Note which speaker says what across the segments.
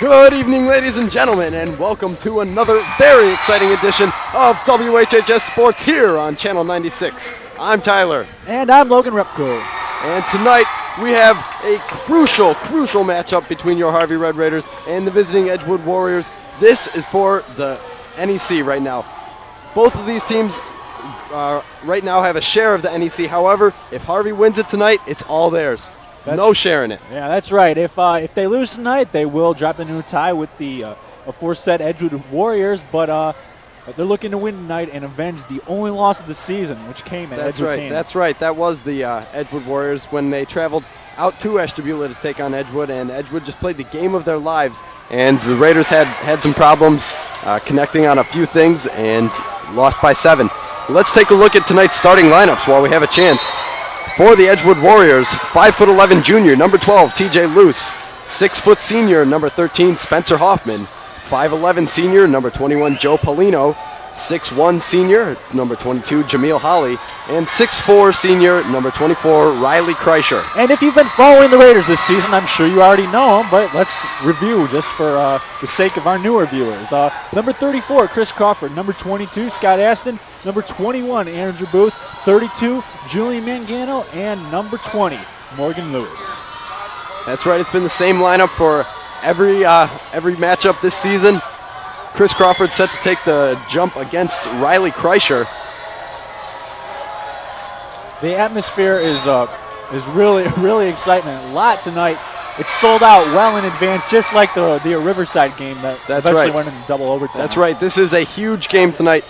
Speaker 1: Good evening, ladies and gentlemen, and welcome to another very exciting edition of WHHS Sports here on Channel 96. I'm Tyler.
Speaker 2: And I'm Logan Repko.
Speaker 1: And tonight we have a crucial matchup between your Harvey Red Raiders and the visiting Edgewood Warriors. This is for the NEC right now. Both of these teams right now have a share of the NEC. However, if Harvey wins it tonight, it's all theirs. No sharing it.
Speaker 2: Yeah, that's right. If they lose tonight, they will drop into a tie with the aforesaid Edgewood Warriors. But they're looking to win tonight and avenge the only loss of the season, which came at Edgewood's hands.
Speaker 1: That's right. That was the Edgewood Warriors when they traveled out to Ashtabula to take on Edgewood, and Edgewood just played the game of their lives. And the Raiders had some problems connecting on a few things and lost by 7. Let's take a look at tonight's starting lineups while we have a chance. For the Edgewood Warriors, 5'11" junior, number 12, TJ Luce. 6' senior, number 13, Spencer Hoffman. 5'11" senior, number 21, Joe Paulino. 6'1" senior, number 22, Jameel Holly. And 6'4" senior, number 24, Riley Kreischer.
Speaker 2: And if you've been following the Raiders this season, I'm sure you already know them, but let's review just for the sake of our newer viewers. Number 34, Chris Crawford. Number 22, Scott Aston. Number 21, Andrew Booth. 32, Julian Mangano. And number 20, Morgan Lewis.
Speaker 1: That's right. It's been the same lineup for every matchup this season. Chris Crawford set to take the jump against Riley Kreischer.
Speaker 2: The atmosphere is really excitement. A lot tonight. It's sold out well in advance, just like the Riverside game that eventually went into double overtime.
Speaker 1: That's right. This is a huge game tonight.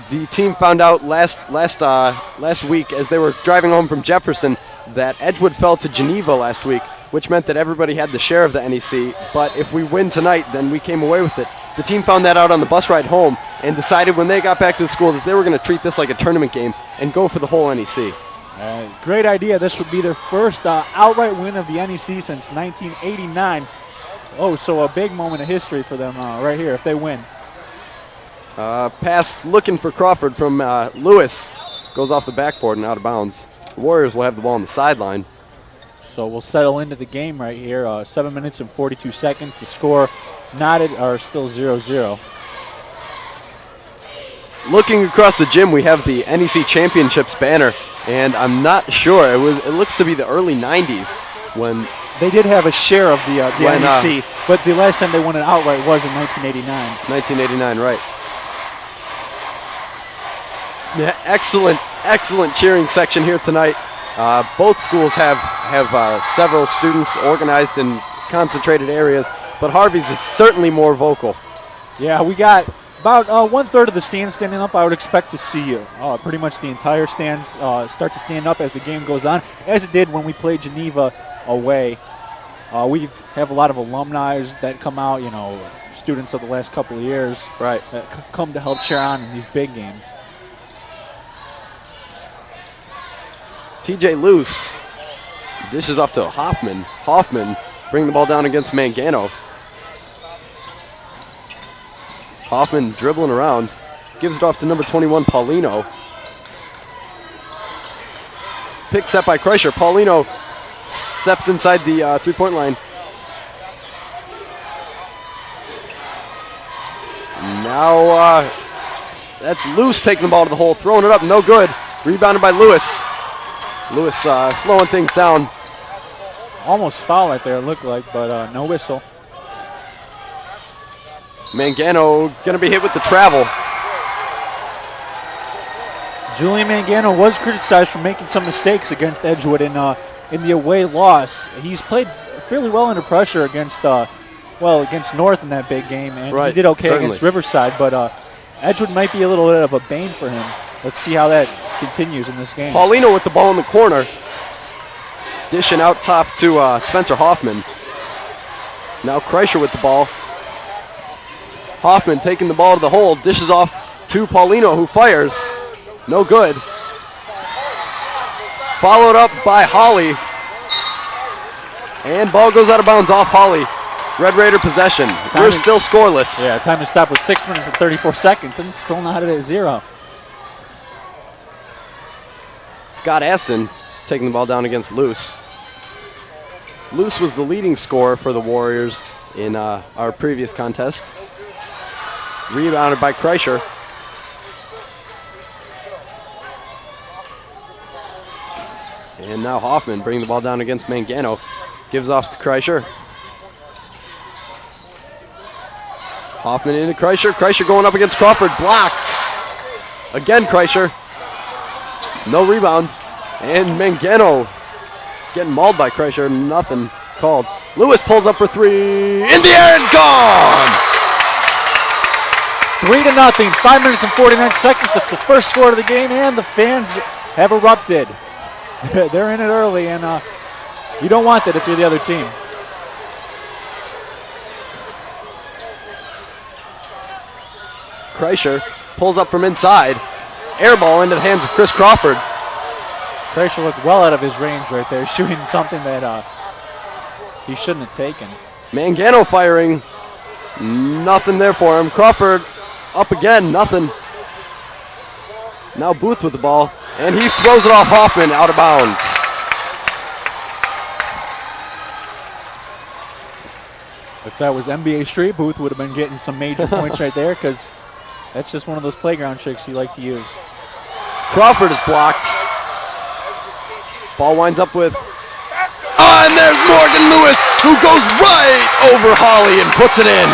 Speaker 1: The team found out last week as they were driving home from Jefferson that Edgewood fell to Geneva last week, which meant that everybody had the share of the NEC. But if we win tonight, then we came away with it. The team found that out on the bus ride home and decided when they got back to the school that they were going to treat this like a tournament game and go for the whole NEC.
Speaker 2: Great idea. This would be their first outright win of the NEC since 1989. Oh, so a big moment of history for them right here if they win.
Speaker 1: Pass looking for Crawford from Lewis. Goes off the backboard and out of bounds. The Warriors will have the ball on the sideline.
Speaker 2: So we'll settle into the game right here. 7 minutes and 42 seconds. The score are still 0-0.
Speaker 1: Looking across the gym, we have the NEC Championships banner, and I'm not sure. It looks to be the early 90s when
Speaker 2: they did have a share of the NEC, but the last time they won it outright was in 1989.
Speaker 1: 1989, right. Yeah, excellent cheering section here tonight. Both schools have several students organized in concentrated areas, but Harvey's is certainly more vocal.
Speaker 2: Yeah, we got about 1/3 of the stands standing up. I would expect to see pretty much the entire stands start to stand up as the game goes on, as it did when we played Geneva away. We have a lot of alumni that come out, students of the last couple of years,
Speaker 1: right,
Speaker 2: that come to help cheer on in these big games.
Speaker 1: TJ Luce dishes off to Hoffman. Hoffman bring the ball down against Mangano. Hoffman dribbling around. Gives it off to number 21, Paulino. Pick set by Kreischer. Paulino steps inside the three-point line. Now that's Luce taking the ball to the hole, throwing it up, no good. Rebounded by Lewis. Lewis slowing things down.
Speaker 2: Almost foul right there, it looked like, but no whistle.
Speaker 1: Mangano going to be hit with the travel.
Speaker 2: Julian Mangano was criticized for making some mistakes against Edgewood in the away loss. He's played fairly well under pressure against North in that big game, and he did okay against Riverside, but Edgewood might be a little bit of a bane for him. Let's see how that continues in this game.
Speaker 1: Paulino with the ball in the corner. Dishing out top to Spencer Hoffman. Now Kreischer with the ball. Hoffman taking the ball to the hole. Dishes off to Paulino, who fires. No good. Followed up by Holly. And ball goes out of bounds off Holly. Red Raider possession. We're still scoreless.
Speaker 2: Yeah, time to stop with 6 minutes and 34 seconds, and it's still not at 0.
Speaker 1: Scott Aston taking the ball down against Luce. Luce was the leading scorer for the Warriors in our previous contest. Rebounded by Kreischer. And now Hoffman bringing the ball down against Mangano. Gives off to Kreischer. Hoffman into Kreischer. Kreischer going up against Crawford. Blocked. Again, Kreischer. No rebound. And Mangano getting mauled by Kreischer. Nothing called. Lewis pulls up for three. In the air and gone!
Speaker 2: 3-0. 5 minutes and 49 seconds. That's the first score of the game, and the fans have erupted. They're in it early, and you don't want that if you're the other team.
Speaker 1: Kreischer pulls up from inside. Air ball into the hands of Chris Crawford.
Speaker 2: Kreischer looked well out of his range right there, shooting something that he shouldn't have taken.
Speaker 1: Mangano firing. Nothing there for him. Crawford up again. Nothing. Now Booth with the ball. And he throws it off Hoffman out of bounds.
Speaker 2: If that was NBA Street, Booth would have been getting some major points right there, because that's just one of those playground tricks you like to use.
Speaker 1: Crawford is blocked. Ball winds up with... Oh, and there's Morgan Lewis, who goes right over Hawley and puts it in.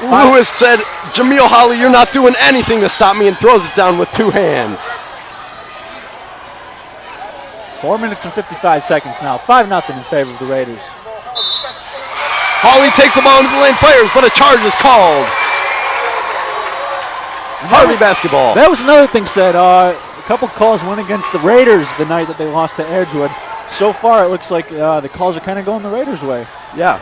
Speaker 1: Lewis said, Jameel Hawley, you're not doing anything to stop me, and throws it down with two hands.
Speaker 2: 4 minutes and 55 seconds now. 5-0 in favor of the Raiders.
Speaker 1: Hawley takes the ball into the lane, fires, but a charge is called. Harvey basketball.
Speaker 2: That was another thing said. A couple calls went against the Raiders the night that they lost to Edgewood. So far, it looks like the calls are kind of going the Raiders' way.
Speaker 1: Yeah.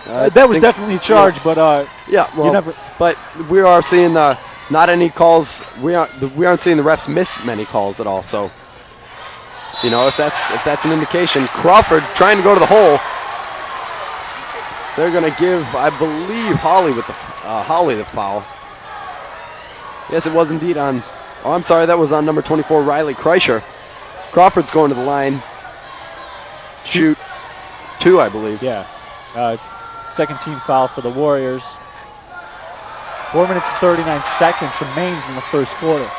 Speaker 2: That was definitely a charge, yeah. But
Speaker 1: yeah, well,
Speaker 2: you never.
Speaker 1: But we are seeing not any calls. We aren't seeing the refs miss many calls at all. So, you know, if that's an indication, Crawford trying to go to the hole. They're going to give, I believe, Hawley the foul. Yes, it was indeed on. Oh, I'm sorry, that was on number 24, Riley Kreischer. Crawford's going to the line. Shoot 2, I believe.
Speaker 2: Yeah. Second team foul for the Warriors. 4 minutes and 39 seconds remains in the first quarter.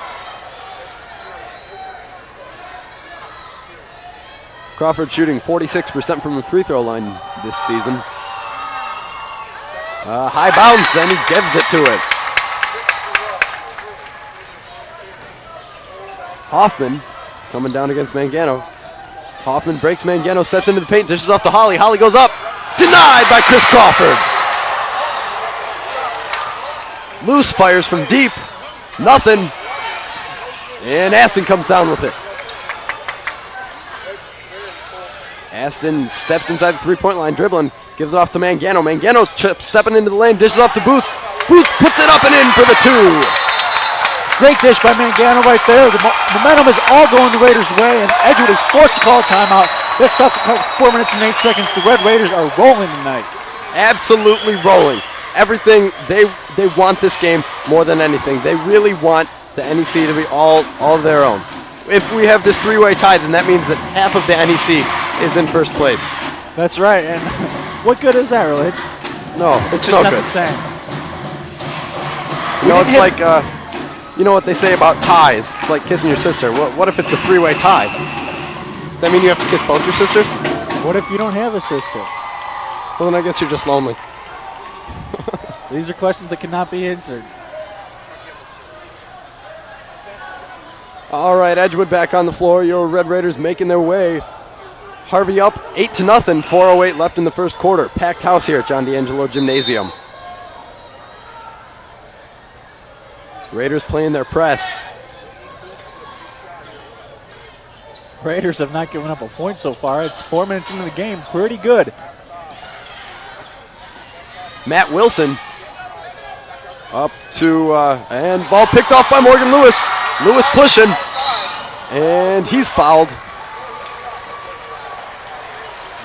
Speaker 1: Crawford shooting 46% from the free throw line this season. High bounce, and he gives it to it. Hoffman coming down against Mangano. Hoffman breaks Mangano, steps into the paint, dishes off to Hawley. Hawley goes up. Denied by Chris Crawford. Loose fires from deep. Nothing. And Aston comes down with it. Aston steps inside the three-point line, dribbling. Gives it off to Mangano. Mangano stepping into the lane, dishes off to Booth. Booth puts it up and in for the 2.
Speaker 2: Great dish by Mangano right there. The momentum is all going the Raiders' way, and Edgewood is forced to call a timeout. That stops 4 minutes and 8 seconds. The Red Raiders are rolling tonight.
Speaker 1: Absolutely rolling. Everything, they want this game more than anything. They really want the NEC to be all of their own. If we have this three-way tie, then that means that half of the NEC is in first place.
Speaker 2: That's right, and what good is that, really? It's
Speaker 1: just
Speaker 2: not
Speaker 1: good.
Speaker 2: The same.
Speaker 1: You know, it's like... you know what they say about ties? It's like kissing your sister. What if it's a three-way tie? Does that mean you have to kiss both your sisters?
Speaker 2: What if you don't have a sister?
Speaker 1: Well, then I guess you're just lonely.
Speaker 2: These are questions that cannot be answered.
Speaker 1: All right, Edgewood back on the floor. Your Red Raiders making their way. Harvey up 8-0, 4:08 left in the first quarter. Packed house here at John D'Angelo Gymnasium. Raiders playing their press.
Speaker 2: Raiders have not given up a point so far. It's 4 minutes into the game. Pretty good.
Speaker 1: Matt Wilson up to, and ball picked off by Morgan Lewis. Lewis pushing, and he's fouled.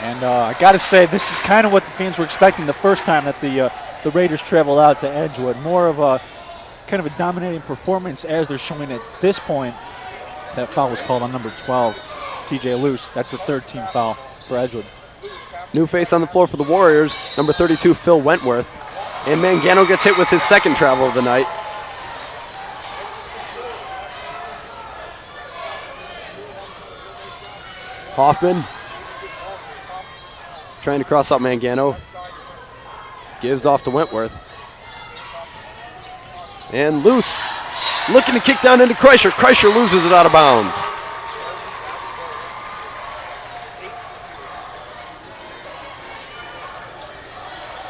Speaker 2: And I got to say, this is kind of what the fans were expecting the first time that the Raiders traveled out to Edgewood. More of a kind of a dominating performance as they're showing at this point. That foul was called on number 12, TJ Luce. That's the third team foul for Edgewood.
Speaker 1: New face on the floor for the Warriors, number 32, Phil Wentworth. And Mangano gets hit with his second travel of the night. Hoffman trying to cross out Mangano. Gives off to Wentworth. And loose. Looking to kick down into Kreischer. Kreischer loses it out of bounds.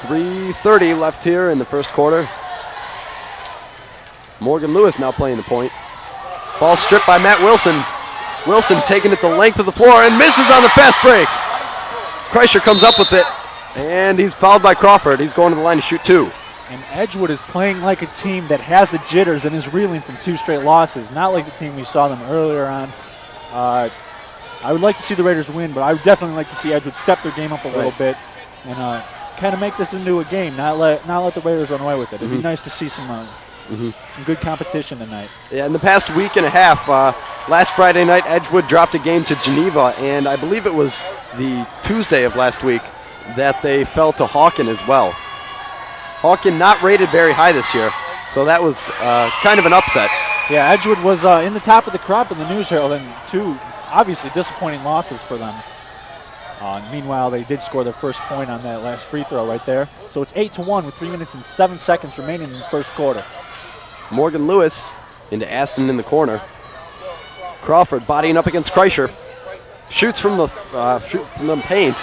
Speaker 1: .330 left here in the first quarter. Morgan Lewis now playing the point. Ball stripped by Matt Wilson. Wilson taking it the length of the floor and misses on the fast break. Kreischer comes up with it, and he's fouled by Crawford. He's going to the line to shoot 2.
Speaker 2: And Edgewood is playing like a team that has the jitters and is reeling from 2 straight losses, not like the team we saw them earlier on. I would like to see the Raiders win, but I would definitely like to see Edgewood step their game up a little bit and kind of make this into a game, not let the Raiders run away with it. It'd be nice to see some good competition tonight.
Speaker 1: Yeah, in the past week and a half, last Friday night, Edgewood dropped a game to Geneva, and I believe it was the Tuesday of last week that they fell to Hawken as well. Hawken not rated very high this year, so that was kind of an upset.
Speaker 2: Yeah, Edgewood was in the top of the crop in the News Herald, and 2 obviously disappointing losses for them. Meanwhile, they did score their first point on that last free throw right there. So it's 8-1 with 3 minutes and 7 seconds remaining in the first quarter.
Speaker 1: Morgan Lewis into Aston in the corner. Crawford bodying up against Kreischer. Shoots from the paint.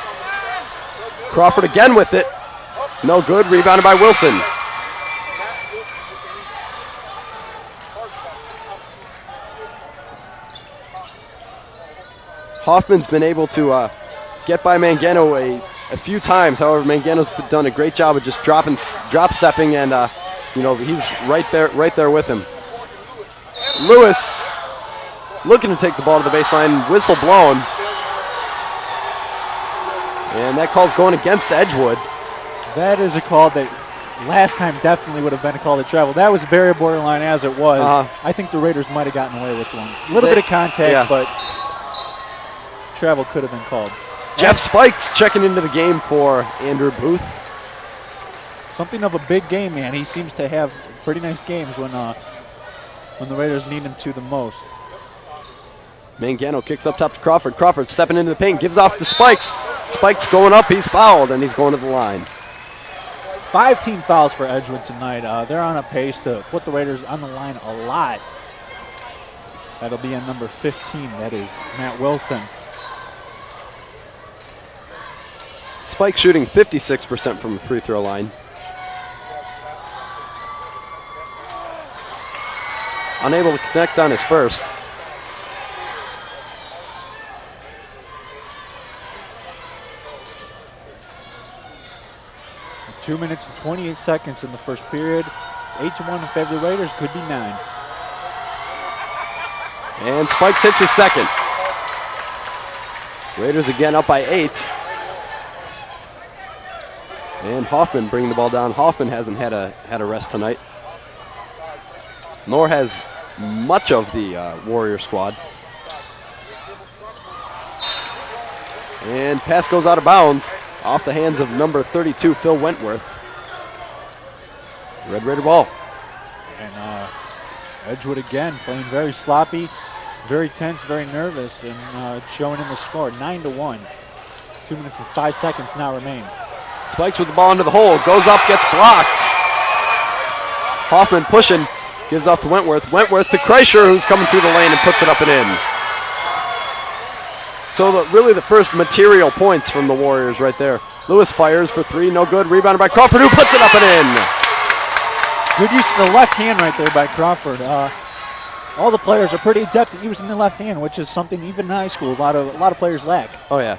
Speaker 1: Crawford again with it. No good. Rebounded by Wilson. Hoffman's been able to get by Mangano a few times. However, Mangano's done a great job of just drop stepping, and he's right there with him. Lewis looking to take the ball to the baseline. Whistle blown, and that call's going against Edgewood. That
Speaker 2: is a call that last time definitely would have been a call to travel. That was very borderline as it was. I think the Raiders might have gotten away with one. A little bit of contact, but travel could have been called.
Speaker 1: Jeff Spikes checking into the game for Andrew Booth.
Speaker 2: Something of a big game, man. He seems to have pretty nice games when the Raiders need him to the most.
Speaker 1: Mangano kicks up top to Crawford. Crawford stepping into the paint, gives off to Spikes. Spikes going up, he's fouled, and he's going to the line.
Speaker 2: 5 team fouls for Edgewood tonight. They're on a pace to put the Raiders on the line a lot. That'll be on number 15, that is Matt Wilson.
Speaker 1: Spike shooting 56% from the free throw line. Unable to connect on his first.
Speaker 2: And 2 minutes and 28 seconds in the first period. It's 8-1 in favor of the Raiders, could be 9.
Speaker 1: And Spikes hits his second. Raiders again up by 8. And Hoffman bringing the ball down. Hoffman hasn't had a rest tonight, nor has much of the Warrior squad. And pass goes out of bounds off the hands of number 32, Phil Wentworth. Red Raider ball.
Speaker 2: And Edgewood again playing very sloppy, very tense, very nervous, and showing in the score, 9-1. 2 minutes and 5 seconds now remain.
Speaker 1: Spikes with the ball into the hole, goes up, gets blocked. Hoffman pushing, gives off to Wentworth. Wentworth to Kreischer, who's coming through the lane and puts it up and in. So really the first material points from the Warriors right there. Lewis fires for 3, no good. Rebounded by Crawford, who puts it up and in.
Speaker 2: Good use of the left hand right there by Crawford. All the players are pretty adept at using the left hand, which is something even in high school a lot of players lack.
Speaker 1: Oh yeah.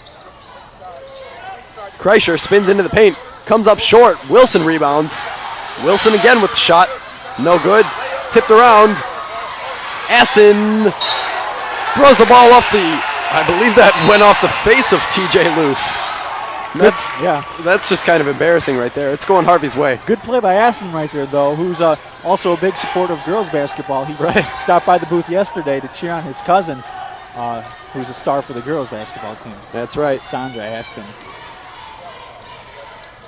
Speaker 1: Kreischer spins into the paint, comes up short. Wilson rebounds. Wilson again with the shot. No good. Tipped around. Aston throws the ball off I believe that went off the face of TJ Luce. That's just kind of embarrassing right there. It's going Harvey's way.
Speaker 2: Good play by Aston right there, though, who's also a big supporter of girls basketball. He stopped by the booth yesterday to cheer on his cousin, who's a star for the girls basketball team.
Speaker 1: That's right.
Speaker 2: Sandra Aston.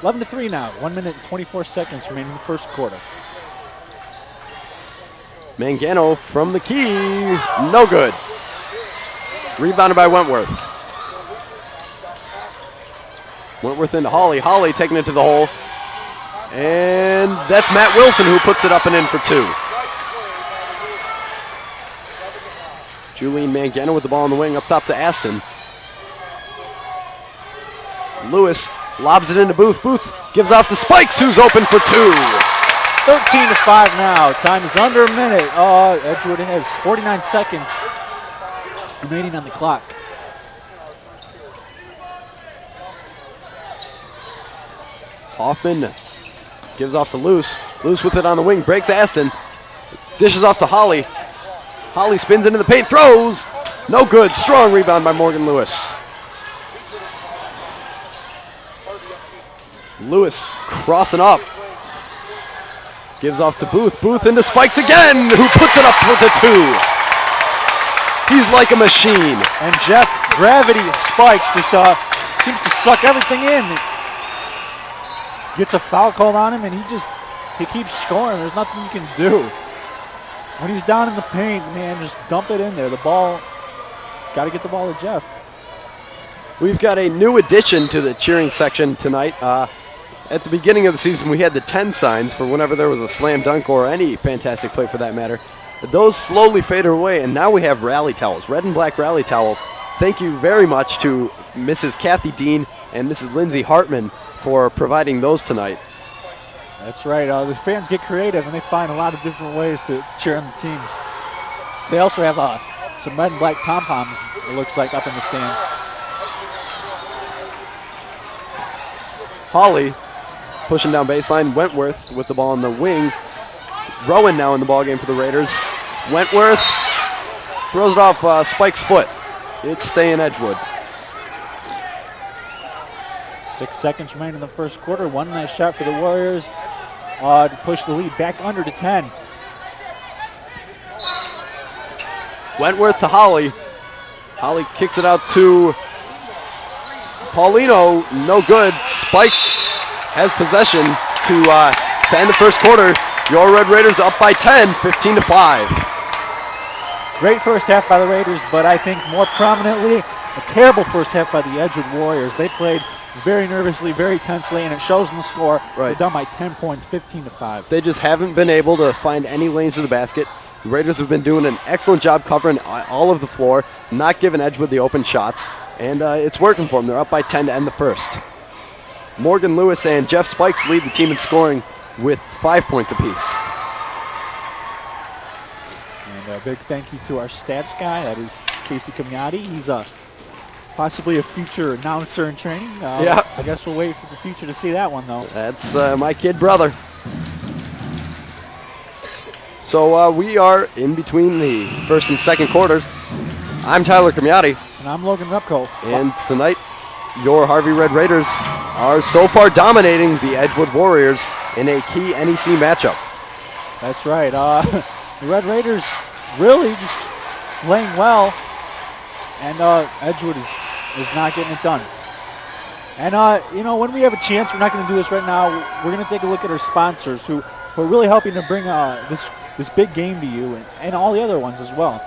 Speaker 2: 11-3 now. 1 minute and 24 seconds remaining in the first quarter.
Speaker 1: Mangano from the key, no good. Rebounded by Wentworth. Wentworth into Hawley. Hawley taking it to the hole. And that's Matt Wilson who puts it up and in for 2. Julian Mangano with the ball in the wing up top to Aston. Lewis lobs it into Booth. Booth gives off to Spikes, who's open for 2.
Speaker 2: 13-5 now. Time is under a minute. Edgewood has 49 seconds remaining on the clock.
Speaker 1: Hoffman gives off to Luce. Luce with it on the wing, breaks Aston. Dishes off to Holly. Holly spins into the paint, throws. No good. Strong rebound by Morgan Lewis. Lewis crossing up. Gives off to Booth. Booth into Spikes again, who puts it up for the 2. He's like a machine.
Speaker 2: And Jeff, gravity Spikes just seems to suck everything in. Gets a foul called on him, and he keeps scoring. There's nothing you can do. When he's down in the paint, man, just dump it in there. The ball, got to get the ball to Jeff.
Speaker 1: We've got a new addition to the cheering section tonight. At the beginning of the season, we had the 10 signs for whenever there was a slam dunk or any fantastic play for that matter. Those slowly faded away, and now we have rally towels, red and black rally towels. Thank you very much to Mrs. Kathy Dean and Mrs. Lindsay Hartman for providing those tonight.
Speaker 2: That's right. The fans get creative, and they find a lot of different ways to cheer on the teams. They also have some red and black pom-poms, it looks like, up in the stands.
Speaker 1: Hawley pushing down baseline. Wentworth with the ball in the wing. Rowan now in the ballgame for the Raiders. Wentworth throws it off Spike's foot. It's staying Edgewood.
Speaker 2: 6 seconds remaining in the first quarter. One nice shot for the Warriors to push the lead back under to 10.
Speaker 1: Wentworth to Hawley. Hawley kicks it out to Paulino. No good. Spikes has possession to end the first quarter. Your Red Raiders up by 10, 15-5.
Speaker 2: Great first half by the Raiders, but I think more prominently, a terrible first half by the Edgewood Warriors. They played very nervously, very tensely, and it shows in the score.
Speaker 1: Right.
Speaker 2: They're down by 10 points, 15-5.
Speaker 1: They just haven't been able to find any lanes to the basket. The Raiders have been doing an excellent job covering all of the floor, not giving Edgewood the open shots, and it's working for them. They're up by 10 to end the first. Morgan Lewis and Jeff Spikes lead the team in scoring with 5 points apiece.
Speaker 2: And a big thank you to our stats guy, that is Casey Camiotti. He's possibly a future announcer in training.
Speaker 1: Yeah.
Speaker 2: I guess we'll wait for the future to see that one, though.
Speaker 1: That's my kid brother. So we are in between the first and second quarters. I'm Tyler Camiotti.
Speaker 2: And I'm Logan Repko.
Speaker 1: And tonight, your Harvey Red Raiders are so far dominating the Edgewood Warriors in a key NEC matchup.
Speaker 2: That's right. The Red Raiders really just playing well, and Edgewood is not getting it done. And, when we have a chance, we're not going to do this right now. We're going to take a look at our sponsors who are really helping to bring this big game to you and all the other ones as well.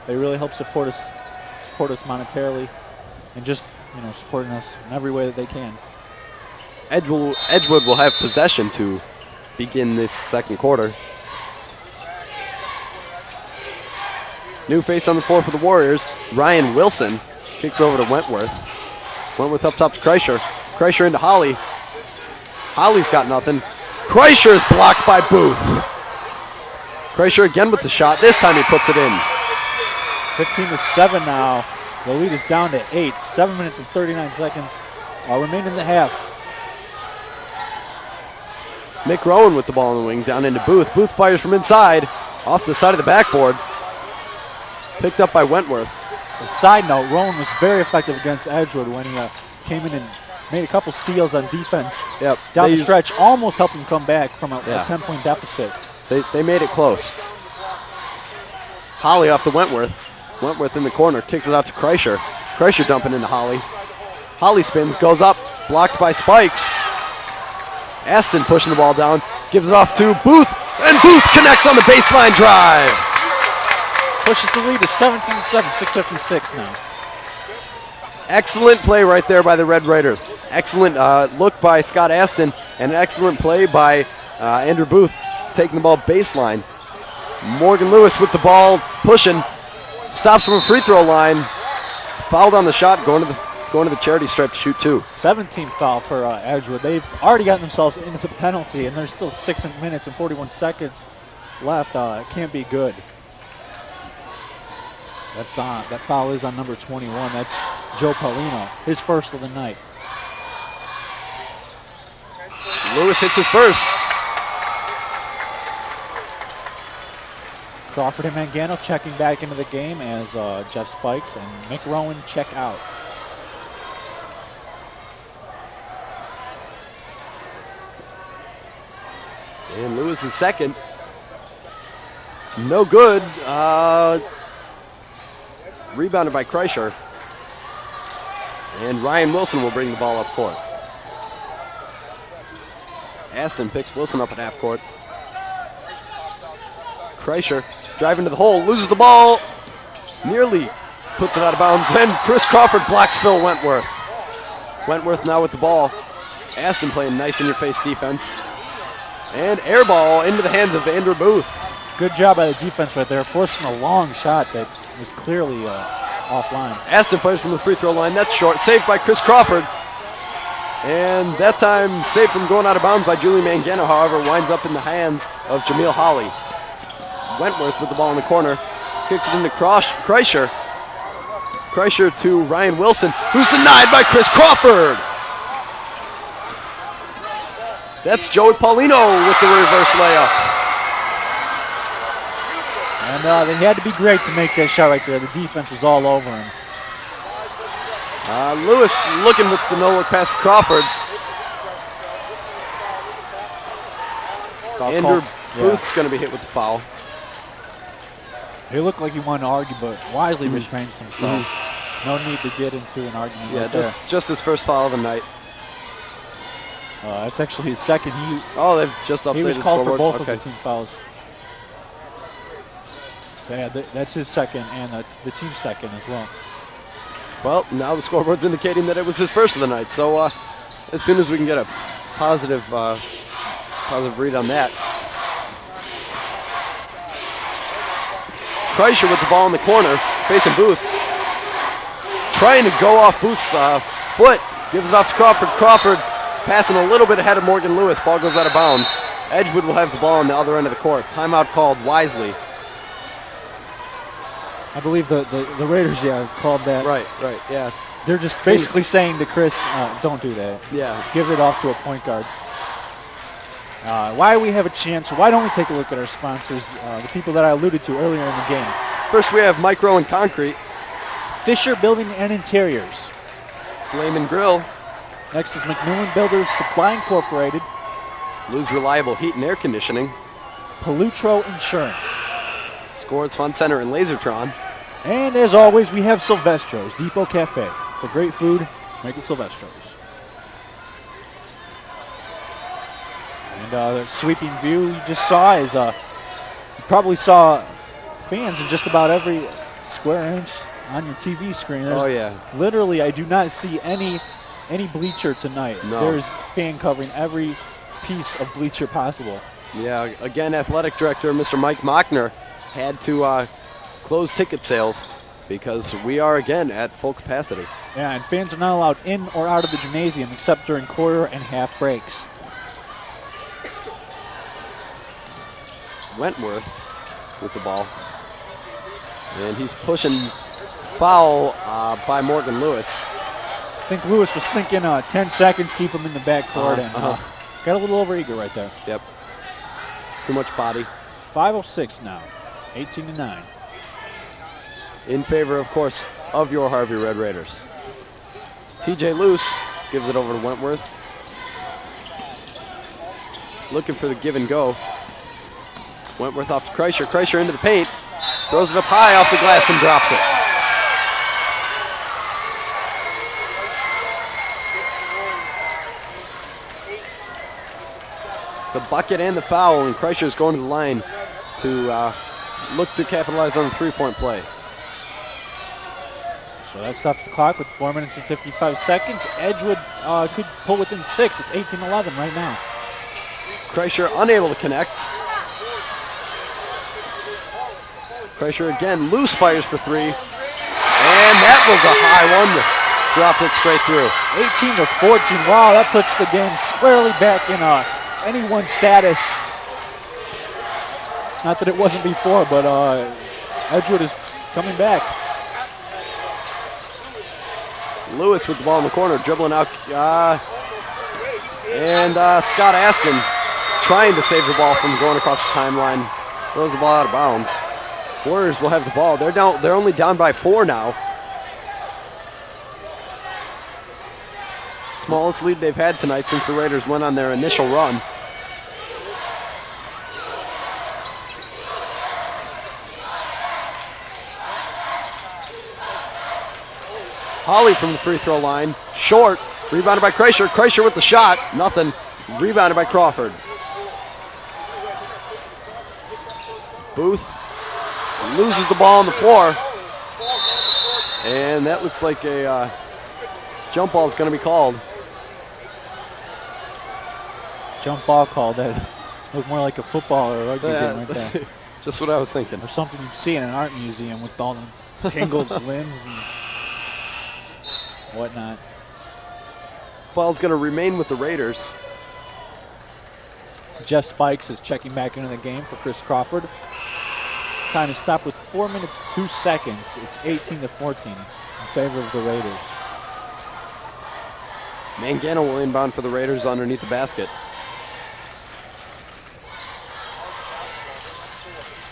Speaker 2: They really help support us monetarily and just, supporting us in every way that they can.
Speaker 1: Edgewood will have possession to begin this second quarter. New face on the floor for the Warriors. Ryan Wilson kicks over to Wentworth. Wentworth up top to Kreischer. Kreischer into Holly. Holly's got nothing. Kreischer is blocked by Booth. Kreischer again with the shot. This time he puts it in.
Speaker 2: 15-7 now. The lead is down to 8. 7 minutes and 39 seconds remain in the half.
Speaker 1: Mick Rowan with the ball in the wing down into Booth. Booth fires from inside off the side of the backboard. Picked up by Wentworth.
Speaker 2: A side note, Rowan was very effective against Edgewood when he came in and made a couple steals on defense.
Speaker 1: Yep.
Speaker 2: Down the stretch, almost helped him come back from a 10-point deficit.
Speaker 1: They made it close. Holly off to Wentworth. Wentworth in the corner, kicks it out to Kreischer. Kreischer dumping into Holly. Holly spins, goes up, blocked by Spikes. Aston pushing the ball down, gives it off to Booth, and Booth connects on the baseline drive.
Speaker 2: Pushes the lead to 17-7, 6:56 now.
Speaker 1: Excellent play right there by the Red Raiders. Excellent look by Scott Aston, and an excellent play by Andrew Booth taking the ball baseline. Morgan Lewis with the ball, pushing, stops from a free throw line, fouled on the shot, going to the charity stripe to shoot 2.
Speaker 2: 17th foul for Edgewood. They've already gotten themselves into the penalty, and there's still 6 minutes and 41 seconds left. It can't be good. That foul is on number 21. That's Joe Paulino, his first of the night.
Speaker 1: Lewis hits his first.
Speaker 2: Crawford and Mangano checking back into the game as Jeff Spikes and Mick Rowan check out.
Speaker 1: And Lewis is second. No good. Rebounded by Kreischer. And Ryan Wilson will bring the ball up court. Aston picks Wilson up at half court. Kreischer driving to the hole, loses the ball, nearly puts it out of bounds, and Chris Crawford blocks Phil Wentworth. Wentworth now with the ball. Aston playing nice in-your-face defense. And air ball into the hands of Andrew Booth.
Speaker 2: Good job by the defense right there, forcing a long shot that was clearly offline.
Speaker 1: Aston plays from the free throw line. That's short. Saved by Chris Crawford. And that time saved from going out of bounds by Julie Mangano, however, winds up in the hands of Jameel Holly. Wentworth with the ball in the corner. Kicks it into Kreischer. Kreischer to Ryan Wilson, who's denied by Chris Crawford. That's Joey Paulino with the reverse layup.
Speaker 2: And they had to be great to make that shot right there. The defense was all over him.
Speaker 1: Lewis looking with the no-look pass to Crawford. Andrew Booth's going to be hit with the foul.
Speaker 2: He looked like he wanted to argue, but wisely restrains himself. No need to get into an argument.
Speaker 1: Yeah, just his first foul of the night.
Speaker 2: That's actually his second.
Speaker 1: They've just updated the scoreboard.
Speaker 2: He was called for both of the team fouls. So yeah, that's his second, and that's the team's second as well.
Speaker 1: Well, now the scoreboard's indicating that it was his first of the night. So as soon as we can get a positive read on that. Kreischer with the ball in the corner, facing Booth. Trying to go off Booth's foot. Gives it off to Crawford. Crawford passing a little bit ahead of Morgan Lewis. Ball goes out of bounds. Edgewood will have the ball on the other end of the court. Timeout called wisely.
Speaker 2: I believe the Raiders, called that.
Speaker 1: Right, yeah.
Speaker 2: They're just basically saying to Chris, don't do that.
Speaker 1: Yeah.
Speaker 2: Give it off to a point guard. Why we have a chance, why don't we take a look at our sponsors, the people that I alluded to earlier in the game.
Speaker 1: First we have Micro and Concrete.
Speaker 2: Fisher Building and Interiors.
Speaker 1: Flame and Grill.
Speaker 2: Next is McMillan Builders Supply Incorporated.
Speaker 1: Lou's Reliable Heat and Air Conditioning.
Speaker 2: Palutro Insurance.
Speaker 1: Scores Fun Center and Lasertron.
Speaker 2: And as always, we have Silvestro's Depot Cafe. For great food, make it Silvestro's. And the sweeping view you just saw is, you probably saw fans in just about every square inch on your TV screen. There's literally, I do not see any bleacher tonight.
Speaker 1: No.
Speaker 2: There's fan covering every piece of bleacher possible.
Speaker 1: Yeah, again, athletic director Mr. Mike Mockner had to close ticket sales because we are again at full capacity.
Speaker 2: Yeah, and fans are not allowed in or out of the gymnasium except during quarter and half breaks.
Speaker 1: Wentworth with the ball. And he's pushing foul by Morgan Lewis.
Speaker 2: I think Lewis was thinking 10 seconds, keep him in the backcourt, and got a little overeager right there.
Speaker 1: Yep. Too much body.
Speaker 2: 5:06 now, 18-9.
Speaker 1: In favor, of course, of your Harvey Red Raiders. TJ Luce gives it over to Wentworth. Looking for the give and go. Wentworth off to Kreischer. Kreischer into the paint. Throws it up high off the glass and drops it. the bucket and the foul, and Kreischer's going to the line to look to capitalize on the three-point play.
Speaker 2: So that stops the clock with 4 minutes and 55 seconds. Edgewood could pull within 6. It's 18-11 right now.
Speaker 1: Kreischer unable to connect. Kreischer again, loose, fires for three. And that was a high one. Dropped it straight through.
Speaker 2: 18-14. Wow, that puts the game squarely back in anyone's status. Not that it wasn't before, but Edgewood is coming back.
Speaker 1: Lewis with the ball in the corner, dribbling out. And Scott Aston trying to save the ball from going across the timeline. Throws the ball out of bounds. Warriors will have the ball. They're only down by 4 now. Smallest lead they've had tonight since the Raiders went on their initial run. Holly from the free throw line, short, rebounded by Kreischer. Kreischer with the shot, nothing. Rebounded by Crawford. Booth loses the ball on the floor. And that looks like a jump ball is going to be called.
Speaker 2: Jump ball called. That looked more like a football or a rugby game right there.
Speaker 1: Just what I was thinking.
Speaker 2: Or something you'd see in an art museum with all the tangled limbs and whatnot.
Speaker 1: Ball's going to remain with the Raiders.
Speaker 2: Jeff Spikes is checking back into the game for Chris Crawford. Time to stop with 4 minutes, 2 seconds. It's 18-14 in favor of the Raiders.
Speaker 1: Mangano will inbound for the Raiders underneath the basket.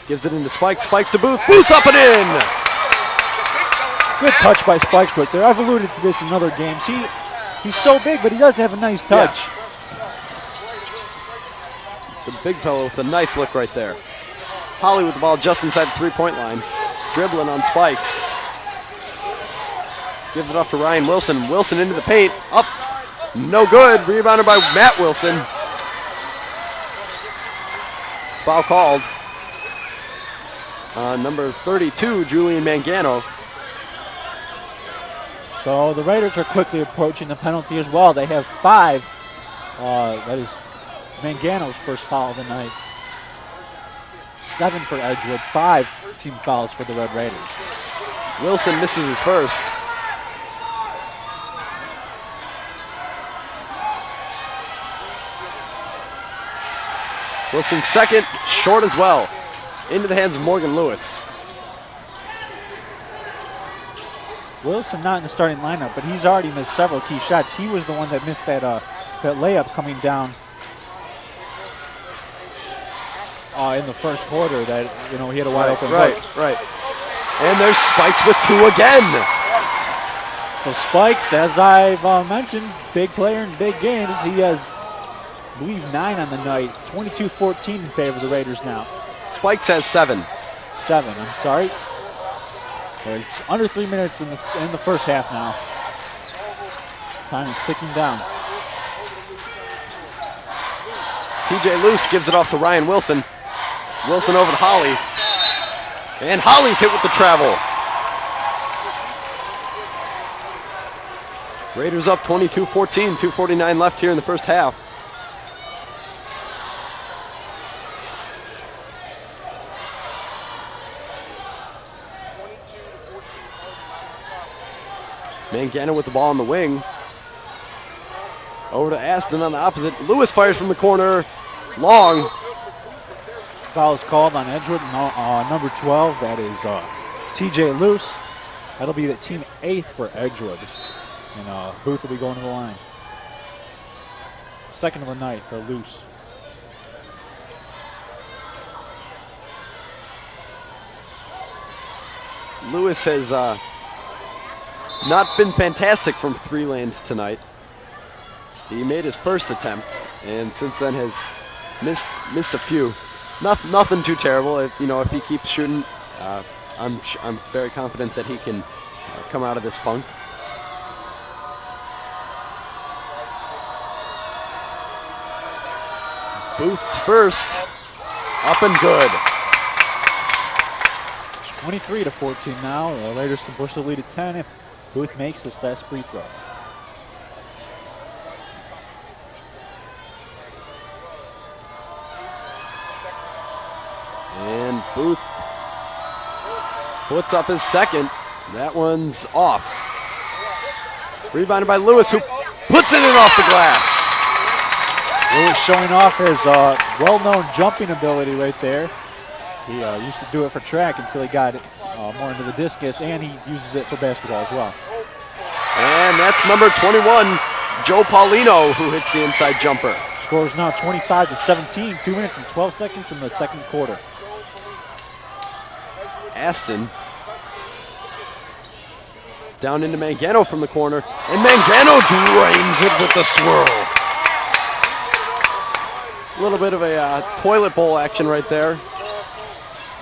Speaker 1: Gives it into Spikes. Spikes to Booth. Booth up and in!
Speaker 2: Good touch by Spikes right there. I've alluded to this in other games. He's so big, but he does have a nice touch.
Speaker 1: Yeah. The big fellow with a nice look right there. Holly with the ball just inside the three-point line. Dribbling on Spikes. Gives it off to Ryan Wilson. Wilson into the paint. Up. No good. Rebounded by Matt Wilson. Foul called. Number 32, Julian Mangano.
Speaker 2: So the Raiders are quickly approaching the penalty as well. They have 5. That is Mangano's first foul of the night. 7 for Edgewood, 5 team fouls for the Red Raiders.
Speaker 1: Wilson misses his first. Wilson's second, short as well. Into the hands of Morgan Lewis.
Speaker 2: Wilson not in the starting lineup, but he's already missed several key shots. He was the one that missed that layup coming down in the first quarter that, he had a wide open look.
Speaker 1: Right. And there's Spikes with 2 again.
Speaker 2: So Spikes, as I've mentioned, big player in big games. He has, I believe, 9 on the night. 22-14 in favor of the Raiders now.
Speaker 1: Spikes has 7.
Speaker 2: 7, I'm sorry. But it's under 3 minutes in the first half now. Time is ticking down.
Speaker 1: TJ Luce gives it off to Ryan Wilson. Wilson over to Holly. And Holly's hit with the travel. Raiders up 22-14, 2:49 left here in the first half. Mangano with the ball on the wing. Over to Aston on the opposite. Lewis fires from the corner. Long.
Speaker 2: Foul is called on Edgewood, number 12. That is TJ Luce. That'll be the team 8th for Edgewood. And Booth will be going to the line. Second of the night for Luce.
Speaker 1: Lewis has not been fantastic from 3 lanes tonight. He made his first attempt, and since then has missed a few. Nothing too terrible. If he keeps shooting, I'm very confident that he can come out of this funk. Booth's first, up and good.
Speaker 2: 23-14 now. The Raiders can push the lead to 10 if Booth makes this last free throw.
Speaker 1: And Booth puts up his second. That one's off. Rebounded by Lewis, who puts it in off the glass.
Speaker 2: Lewis showing off his well-known jumping ability right there. He used to do it for track until he got it more into the discus, and he uses it for basketball as well.
Speaker 1: And that's number 21, Joe Paulino, who hits the inside jumper.
Speaker 2: Score is now 25-17, 2 minutes and 12 seconds in the second quarter.
Speaker 1: Aston down into Mangano from the corner, and Mangano drains it with the swirl. A little bit of a toilet bowl action right there.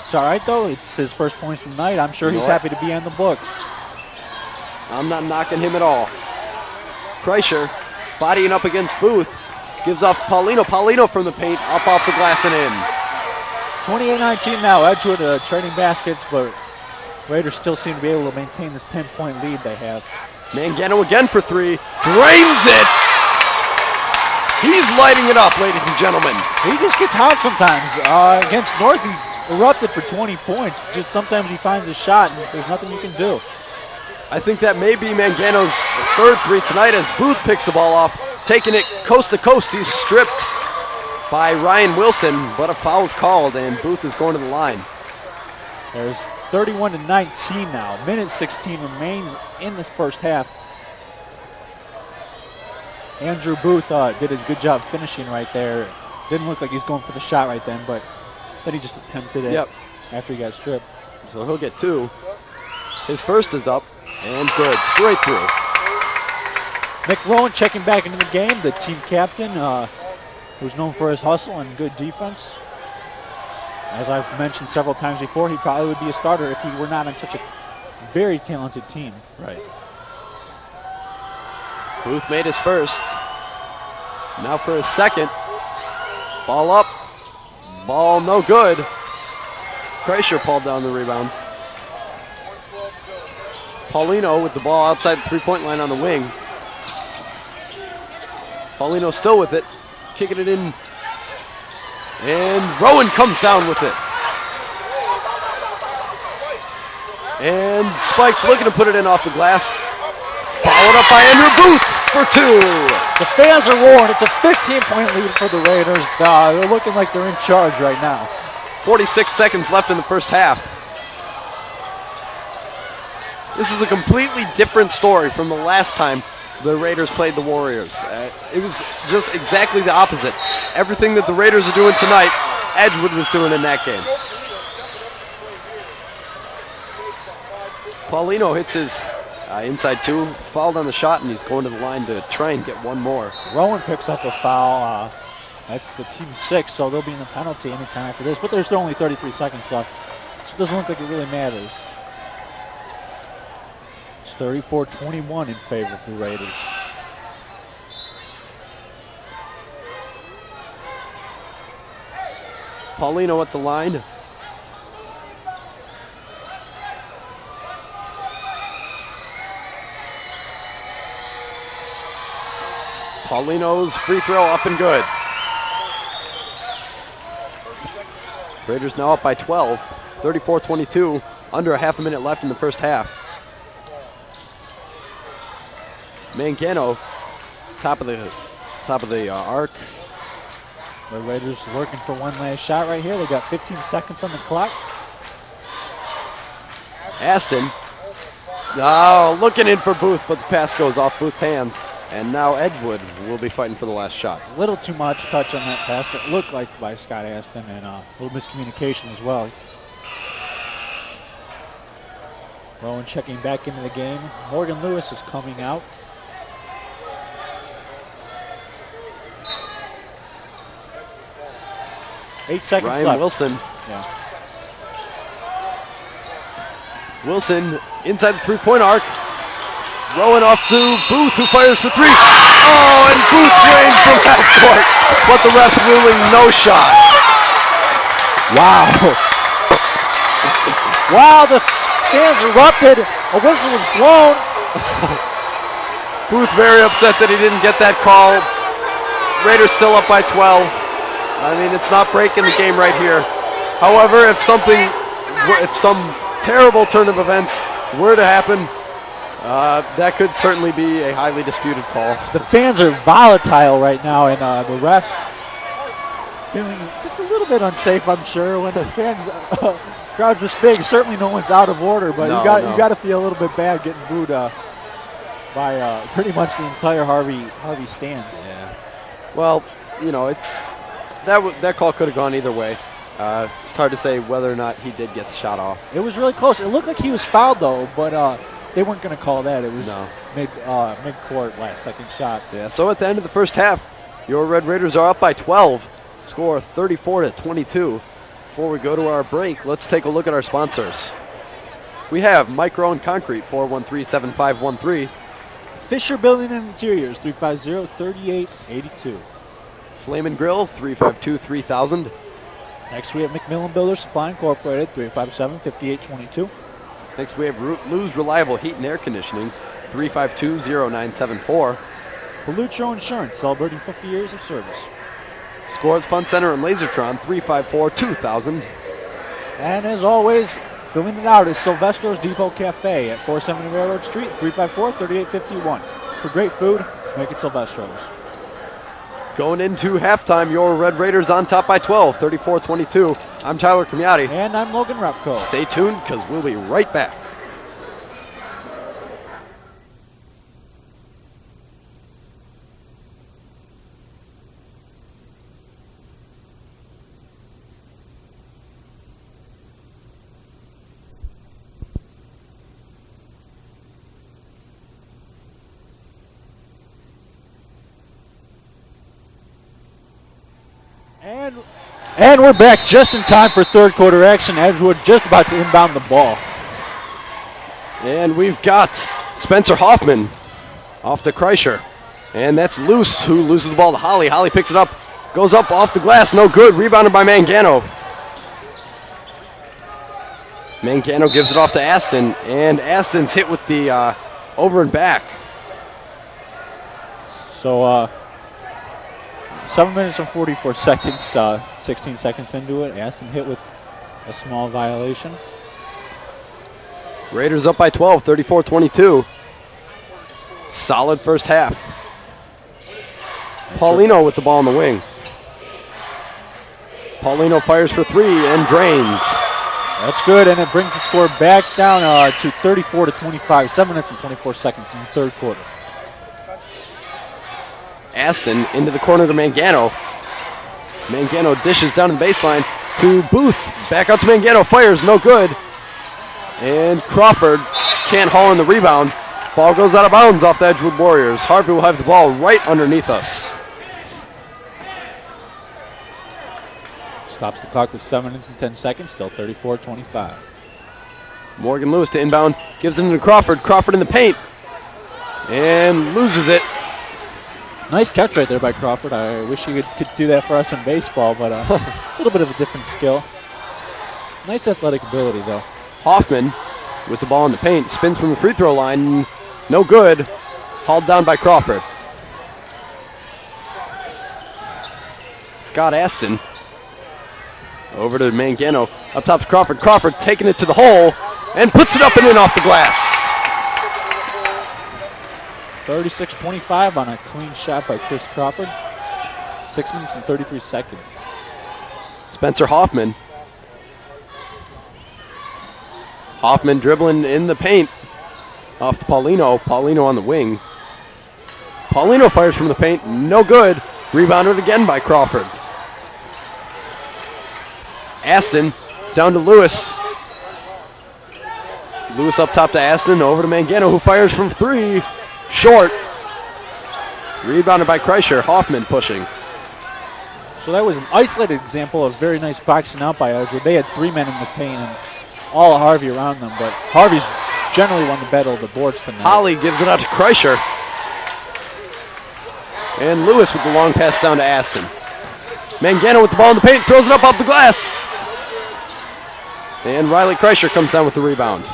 Speaker 2: It's all right, though. It's his first points of the night. I'm sure he's happy to be on the books.
Speaker 1: I'm not knocking him at all. Kreischer bodying up against Booth. Gives off to Paulino. Paulino from the paint, up off the glass and in.
Speaker 2: 28-19 now. Edgewood trading baskets, but Raiders still seem to be able to maintain this 10-point lead they have.
Speaker 1: Mangano again for three. Drains it! He's lighting it up, ladies and gentlemen.
Speaker 2: He just gets hot sometimes. Against North, he erupted for 20 points. Just sometimes he finds a shot, and there's nothing you can do.
Speaker 1: I think that may be Mangano's third three tonight as Booth picks the ball off, taking it coast to coast. He's stripped by Ryan Wilson, but a foul's called, and Booth is going to the line.
Speaker 2: There's 31-19 now. Minute 16 remains in this first half. Andrew Booth did a good job finishing right there. Didn't look like he was going for the shot right then, but then he just attempted it after he got stripped.
Speaker 1: So he'll get two. His first is up and good, straight through.
Speaker 2: Nick Rowan checking back into the game, the team captain, who's known for his hustle and good defense. As I've mentioned several times before, he probably would be a starter if he were not on such a very talented team.
Speaker 1: Right. Booth made his first. Now for his second. Ball up. Ball no good. Kreischer pulled down the rebound. Paulino with the ball outside the three-point line on the wing. Paulino still with it. Kicking it in. And Rowan comes down with it. And Spike's looking to put it in off the glass. Followed up by Andrew Booth for two.
Speaker 2: The fans are roaring. It's a 15-point lead for the Raiders. They're looking like they're in charge right now.
Speaker 1: 46 seconds left in the first half. This is a completely different story from the last time the Raiders played the Warriors. It was just exactly the opposite. Everything that the Raiders are doing tonight, Edgewood was doing in that game. Paulino hits his inside two, fouled on the shot, and he's going to the line to try and get one more.
Speaker 2: Rowan picks up a foul. That's the team 6, so they'll be in the penalty anytime after this. But there's only 33 seconds left, so it doesn't look like it really matters. It's 34-21 in favor of the Raiders.
Speaker 1: Paulino at the line. Paulino's free throw up and good. Raiders now up by 12, 34-22, under a half a minute left in the first half. Mangano, top of the arc.
Speaker 2: The Raiders working for one last shot right here. They got 15 seconds on the clock.
Speaker 1: Aston, oh, looking in for Booth, but the pass goes off Booth's hands. And now Edgewood will be fighting for the last shot.
Speaker 2: A little too much touch on that pass. It looked like by Scott Aston, and a little miscommunication as well. Rowan checking back into the game. Morgan Lewis is coming out. Eight seconds
Speaker 1: Ryan
Speaker 2: left.
Speaker 1: Wilson.
Speaker 2: Yeah.
Speaker 1: Wilson inside the three-point arc. Rowan off to Booth, who fires for three. Oh, and Booth drained from half court, but the ref's ruling no shot.
Speaker 2: Wow. Wow, the fans erupted. A whistle was blown.
Speaker 1: Booth very upset that he didn't get that call. Raiders still up by 12. I mean, it's not breaking the game right here. However, if some terrible turn of events were to happen, that could certainly be a highly disputed call.
Speaker 2: The fans are volatile right now, and the refs feeling just a little bit unsafe, I'm sure, when the fans crowds this big. Certainly no one's out of order, but you got to feel a little bit bad getting booed by pretty much the entire Harvey stands.
Speaker 1: Yeah. Well, you know, it's that call could have gone either way. It's hard to say whether or not he did get the shot off.
Speaker 2: It was really close. It looked like he was fouled though, but they weren't going to call that. It was mid-court last second shot.
Speaker 1: Yeah. So at the end of the first half, your Red Raiders are up by 12. Score 34-22. Before we go to our break, let's take a look at our sponsors. We have Micro and Concrete, 413-7513.
Speaker 2: Fisher Building and Interiors, 350-3882.
Speaker 1: Flame and Grill, 352-3000.
Speaker 2: Next we have McMillan Builders Supply Incorporated, 357-5822.
Speaker 1: Next we have Lou's Reliable Heat and Air Conditioning, 352-0974.
Speaker 2: Belutro Insurance, celebrating 50 years of service.
Speaker 1: Scores Fun Center and Lasertron, 354-2000.
Speaker 2: And as always, filling it out is Silvestro's Depot Cafe at 470 Railroad Street, 354-3851. For great food, make it Silvestro's.
Speaker 1: Going into halftime, your Red Raiders on top by 12, 34-22. I'm Tyler Camiotti.
Speaker 2: And I'm Logan Repko.
Speaker 1: Stay tuned, because we'll be right back.
Speaker 2: And we're back just in time for third quarter action. Edgewood just about to inbound the ball.
Speaker 1: And we've got Spencer Hoffman off to Kreischer. And that's Luce, who loses the ball to Holly. Holly picks it up, goes up off the glass, no good. Rebounded by Mangano. Mangano gives it off to Aston, and Aston's hit with the over and back.
Speaker 2: So 7 minutes and 44 seconds, 16 seconds into it. Aston hit with a small violation.
Speaker 1: Raiders up by 12, 34-22. Solid first half. Paulino with the ball in the wing. Paulino fires for three and drains.
Speaker 2: That's good, and it brings the score back down to 34-25, 7 minutes and 24 seconds in the third quarter.
Speaker 1: Aston into the corner to Mangano. Mangano dishes down the baseline to Booth. Back out to Mangano, fires, no good. And Crawford can't haul in the rebound. Ball goes out of bounds off the Edgewood Warriors. Harvey will have the ball right underneath us.
Speaker 2: Stops the clock with 7 minutes and 10 seconds, still 34-25.
Speaker 1: Morgan Lewis to inbound, gives it into Crawford. Crawford in the paint and loses it.
Speaker 2: Nice catch right there by Crawford. I wish he could do that for us in baseball, but a little bit of a different skill. Nice athletic ability, though.
Speaker 1: Hoffman with the ball in the paint, spins from the free throw line, no good. Hauled down by Crawford. Scott Aston over to Mangano, up top to Crawford. Crawford taking it to the hole and puts it up and in off the glass.
Speaker 2: 36-25 on a clean shot by Chris Crawford. 6 minutes and 33 seconds.
Speaker 1: Spencer Hoffman. Hoffman dribbling in the paint. Off to Paulino. Paulino on the wing. Paulino fires from the paint. No good. Rebounded again by Crawford. Aston down to Lewis. Lewis up top to Aston. Over to Mangano, who fires from three. Short. Rebounded by Kreischer. Hoffman pushing.
Speaker 2: So that was an isolated example of very nice boxing out by Edgewood. They had three men in the paint and all Harvey around them, but Harvey's generally won the battle of the boards tonight.
Speaker 1: Holly gives it out to Kreischer. And Lewis with the long pass down to Aston. Mangano with the ball in the paint, throws it up off the glass. And Riley Kreischer comes down with the rebound.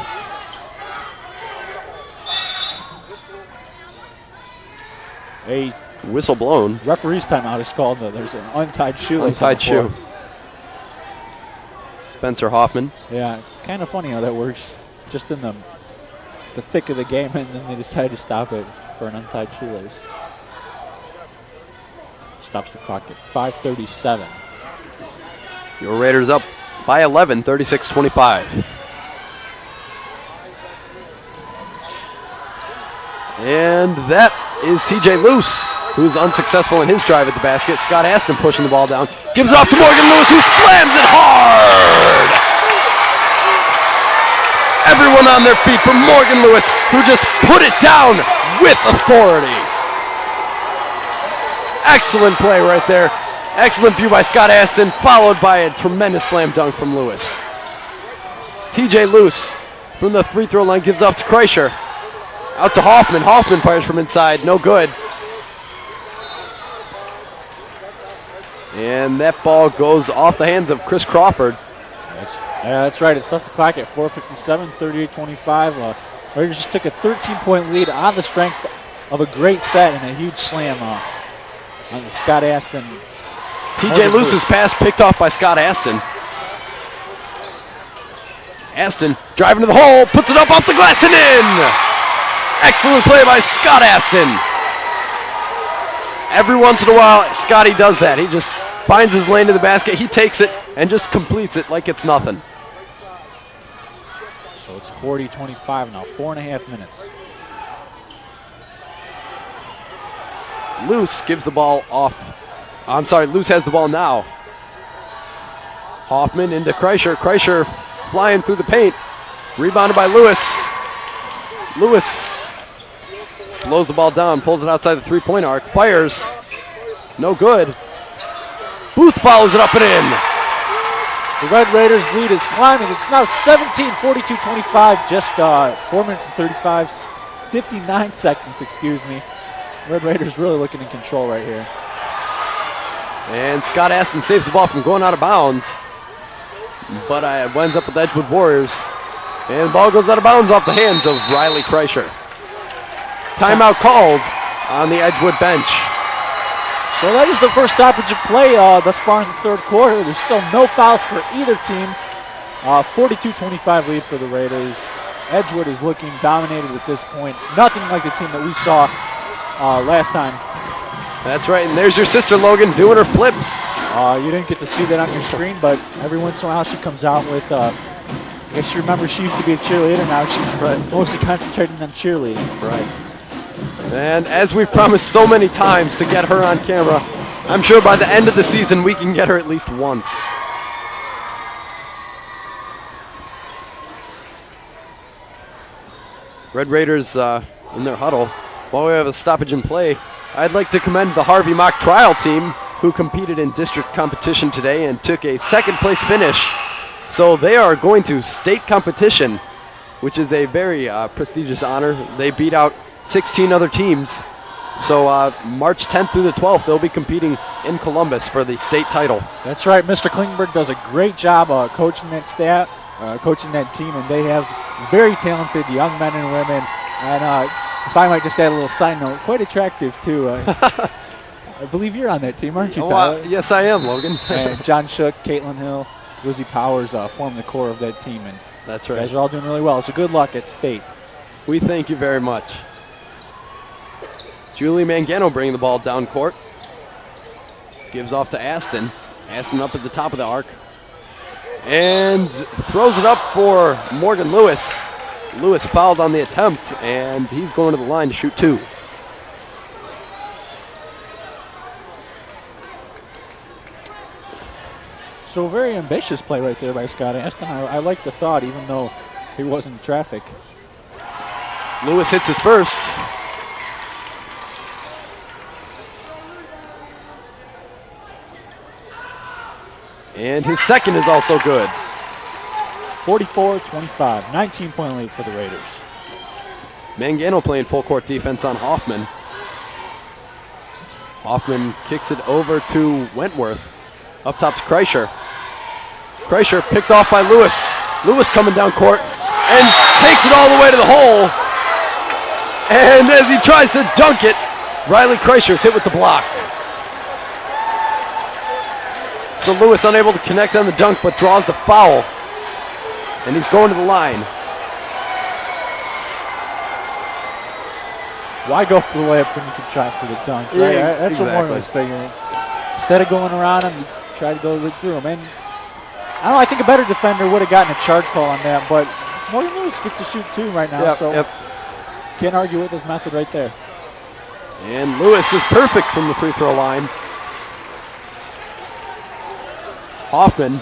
Speaker 2: A
Speaker 1: whistle blown.
Speaker 2: Referee's timeout is called, though. There's an untied shoelace.
Speaker 1: Untied shoe. Spencer Hoffman.
Speaker 2: Yeah, kind of funny how that works. Just in the thick of the game, and then they decide to stop it for an untied shoelace. Stops the clock at 5:37.
Speaker 1: Your Raiders up by 11, 36-25. And that is TJ Luce, who's unsuccessful in his drive at the basket. Scott Aston pushing the ball down. Gives it off to Morgan Lewis, who slams it hard! Everyone on their feet for Morgan Lewis, who just put it down with authority. Excellent play right there. Excellent view by Scott Aston, followed by a tremendous slam dunk from Lewis. TJ Luce from the free throw line gives off to Kreischer. Out to Hoffman. Hoffman fires from inside. No good. And that ball goes off the hands of Chris Crawford.
Speaker 2: That's right. It stops the clock at 4:57, 38-25. Raiders just took a 13-point lead on the strength of a great set and a huge slam on Scott Aston.
Speaker 1: TJ Luce's pass picked off by Scott Aston. Aston driving to the hole, puts it up off the glass and in! Excellent play by Scott Aston. Every once in a while, Scotty does that. He just finds his lane to the basket, he takes it, and just completes it like it's nothing.
Speaker 2: So it's 40-25 now, 4.5 minutes.
Speaker 1: Luce gives the ball off. I'm sorry, Luce has the ball now. Hoffman into Kreischer. Kreischer flying through the paint. Rebounded by Lewis. Lewis slows the ball down, pulls it outside the three-point arc, fires. No good. Booth follows it up and in.
Speaker 2: The Red Raiders lead is climbing. It's now 17, 42-25, just 4 minutes and 59 seconds, excuse me. Red Raiders really looking in control right here.
Speaker 1: And Scott Aston saves the ball from going out of bounds, but winds up with Edgewood Warriors. And the ball goes out of bounds off the hands of Riley Kreischer. Timeout called on the Edgewood bench.
Speaker 2: So that is the first stoppage of play thus far in the third quarter. There's still no fouls for either team. 42-25 lead for the Raiders. Edgewood is looking dominated at this point. Nothing like the team that we saw last time.
Speaker 1: That's right, and there's your sister Logan doing her flips.
Speaker 2: You didn't get to see that on your screen, but every once in a while she comes out with, I guess you remember she used to be a cheerleader, now she's mostly concentrating on cheerleading.
Speaker 1: Right. And as we've promised so many times to get her on camera, I'm sure by the end of the season we can get her at least once. Red Raiders in their huddle. While we have a stoppage in play, I'd like to commend the Harvey Mock Trial team who competed in district competition today and took a second place finish. So they are going to state competition, which is a very prestigious honor. They beat out 16 other teams. So March 10th through the 12th, they'll be competing in Columbus for the state title.
Speaker 2: That's right. Mr. Klingberg does a great job coaching that staff, coaching that team, and they have very talented young men and women. And if I might just add a little side note, quite attractive too. I believe you're on that team, aren't you, Tyler?
Speaker 1: Yes, I am, Logan.
Speaker 2: And John Shook, Caitlin Hill, Lizzie Powers form the core of that team. And
Speaker 1: that's right.
Speaker 2: You guys are all doing really well. So good luck at state.
Speaker 1: We thank you very much. Julie Mangano bringing the ball down court. Gives off to Aston. Aston up at the top of the arc. And throws it up for Morgan Lewis. Lewis fouled on the attempt, and he's going to the line to shoot two.
Speaker 2: So very ambitious play right there by Scott Aston. I like the thought, even though he wasn't in traffic.
Speaker 1: Lewis hits his first. And his second is also good.
Speaker 2: 44-25, 19-point lead for the Raiders.
Speaker 1: Mangano playing full court defense on Hoffman. Hoffman kicks it over to Wentworth. Up top's Kreischer. Kreischer picked off by Lewis. Lewis coming down court and takes it all the way to the hole. And as he tries to dunk it, Riley Kreischer's hit with the block. So Lewis unable to connect on the dunk, but draws the foul. And he's going to the line.
Speaker 2: Why go for the layup when you can try for the dunk?
Speaker 1: Yeah,
Speaker 2: right? That's
Speaker 1: exactly.
Speaker 2: what Morgan was figuring. Instead of going around him, you try to go right through him. And I don't know, I think a better defender would have gotten a charge call on that, but Morgan Lewis gets to shoot 2 right now, so can't argue with his method right there.
Speaker 1: And Lewis is perfect from the free throw line. Hoffman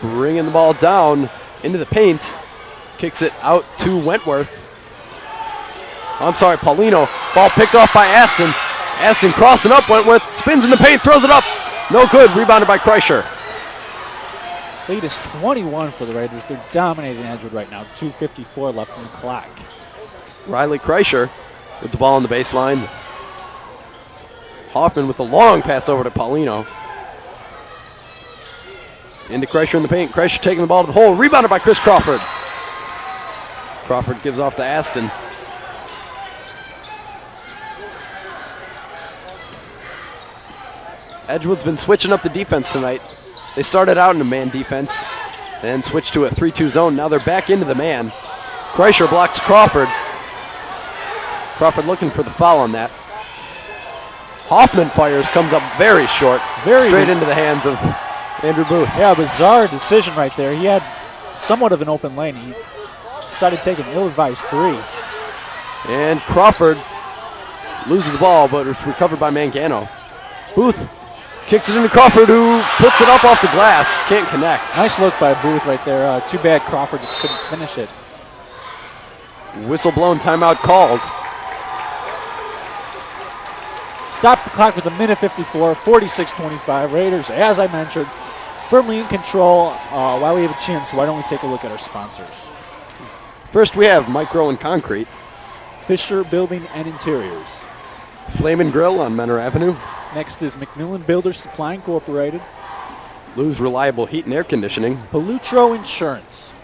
Speaker 1: bringing the ball down into the paint. Kicks it out to Wentworth. I'm sorry, Paulino. Ball picked off by Aston. Aston crossing up. Wentworth spins in the paint, throws it up. No good. Rebounded by Kreischer.
Speaker 2: Lead is 21 for the Raiders. They're dominating Edgewood right now. 2:54 left on the clock.
Speaker 1: Riley Kreischer with the ball on the baseline. Hoffman with a long pass over to Paulino. Into Kreischer in the paint. Kreischer taking the ball to the hole. Rebounded by Chris Crawford. Crawford gives off to Aston. Edgewood's been switching up the defense tonight. They started out in a man defense, then switched to a 3-2 zone. Now they're back into the man. Kreischer blocks Crawford. Crawford looking for the foul on that. Hoffman fires, comes up very short, straight into the hands of Andrew Booth.
Speaker 2: Yeah, bizarre decision right there. He had somewhat of an open lane. He decided to take an ill-advised 3.
Speaker 1: And Crawford loses the ball, but it's recovered by Mangano. Booth kicks it into Crawford, who puts it up off the glass. Can't connect.
Speaker 2: Nice look by Booth right there. Too bad Crawford just couldn't finish it.
Speaker 1: Whistle blown, timeout called.
Speaker 2: Stops the clock with 1:54, 46-25. Raiders, as I mentioned, firmly in control. While we have a chance, why don't we take a look at our sponsors?
Speaker 1: First, we have Micro and Concrete.
Speaker 2: Fisher Building and Interiors.
Speaker 1: Flame and Grill on Menor Avenue.
Speaker 2: Next is McMillan Builders Supply Incorporated.
Speaker 1: Lou's Reliable Heat and Air Conditioning.
Speaker 2: Palutro Insurance.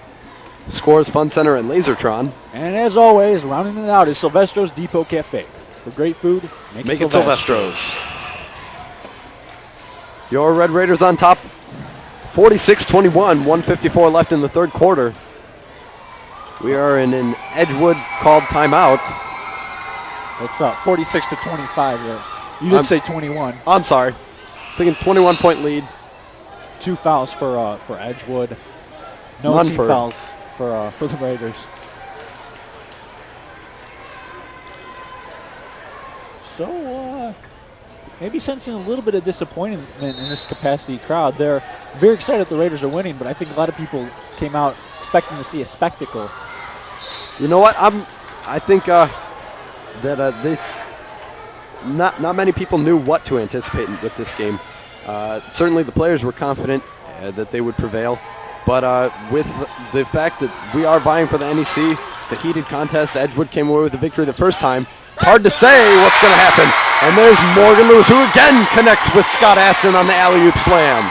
Speaker 1: Scores Fun Center and Lasertron.
Speaker 2: And as always, rounding it out is Silvestro's Depot Cafe. For great food, make it Silvestro's.
Speaker 1: Your Red Raiders on top, 46-21, 1:54 left in the third quarter. We are in an Edgewood called timeout.
Speaker 2: It's 46-25 there. You did say 21.
Speaker 1: I'm sorry. Thinking 21-point lead.
Speaker 2: 2 fouls for Edgewood. No
Speaker 1: None
Speaker 2: team
Speaker 1: for
Speaker 2: fouls for the Raiders. So maybe sensing a little bit of disappointment in this capacity crowd. They're very excited the Raiders are winning, but I think a lot of people came out expecting to see a spectacle.
Speaker 1: You know what? I think that this not many people knew what to anticipate with this game. Certainly the players were confident that they would prevail, but with the fact that we are vying for the NEC, it's a heated contest. Edgewood came away with the victory the first time. It's hard to say what's going to happen. And there's Morgan Lewis, who again connects with Scott Aston on the alley-oop slam.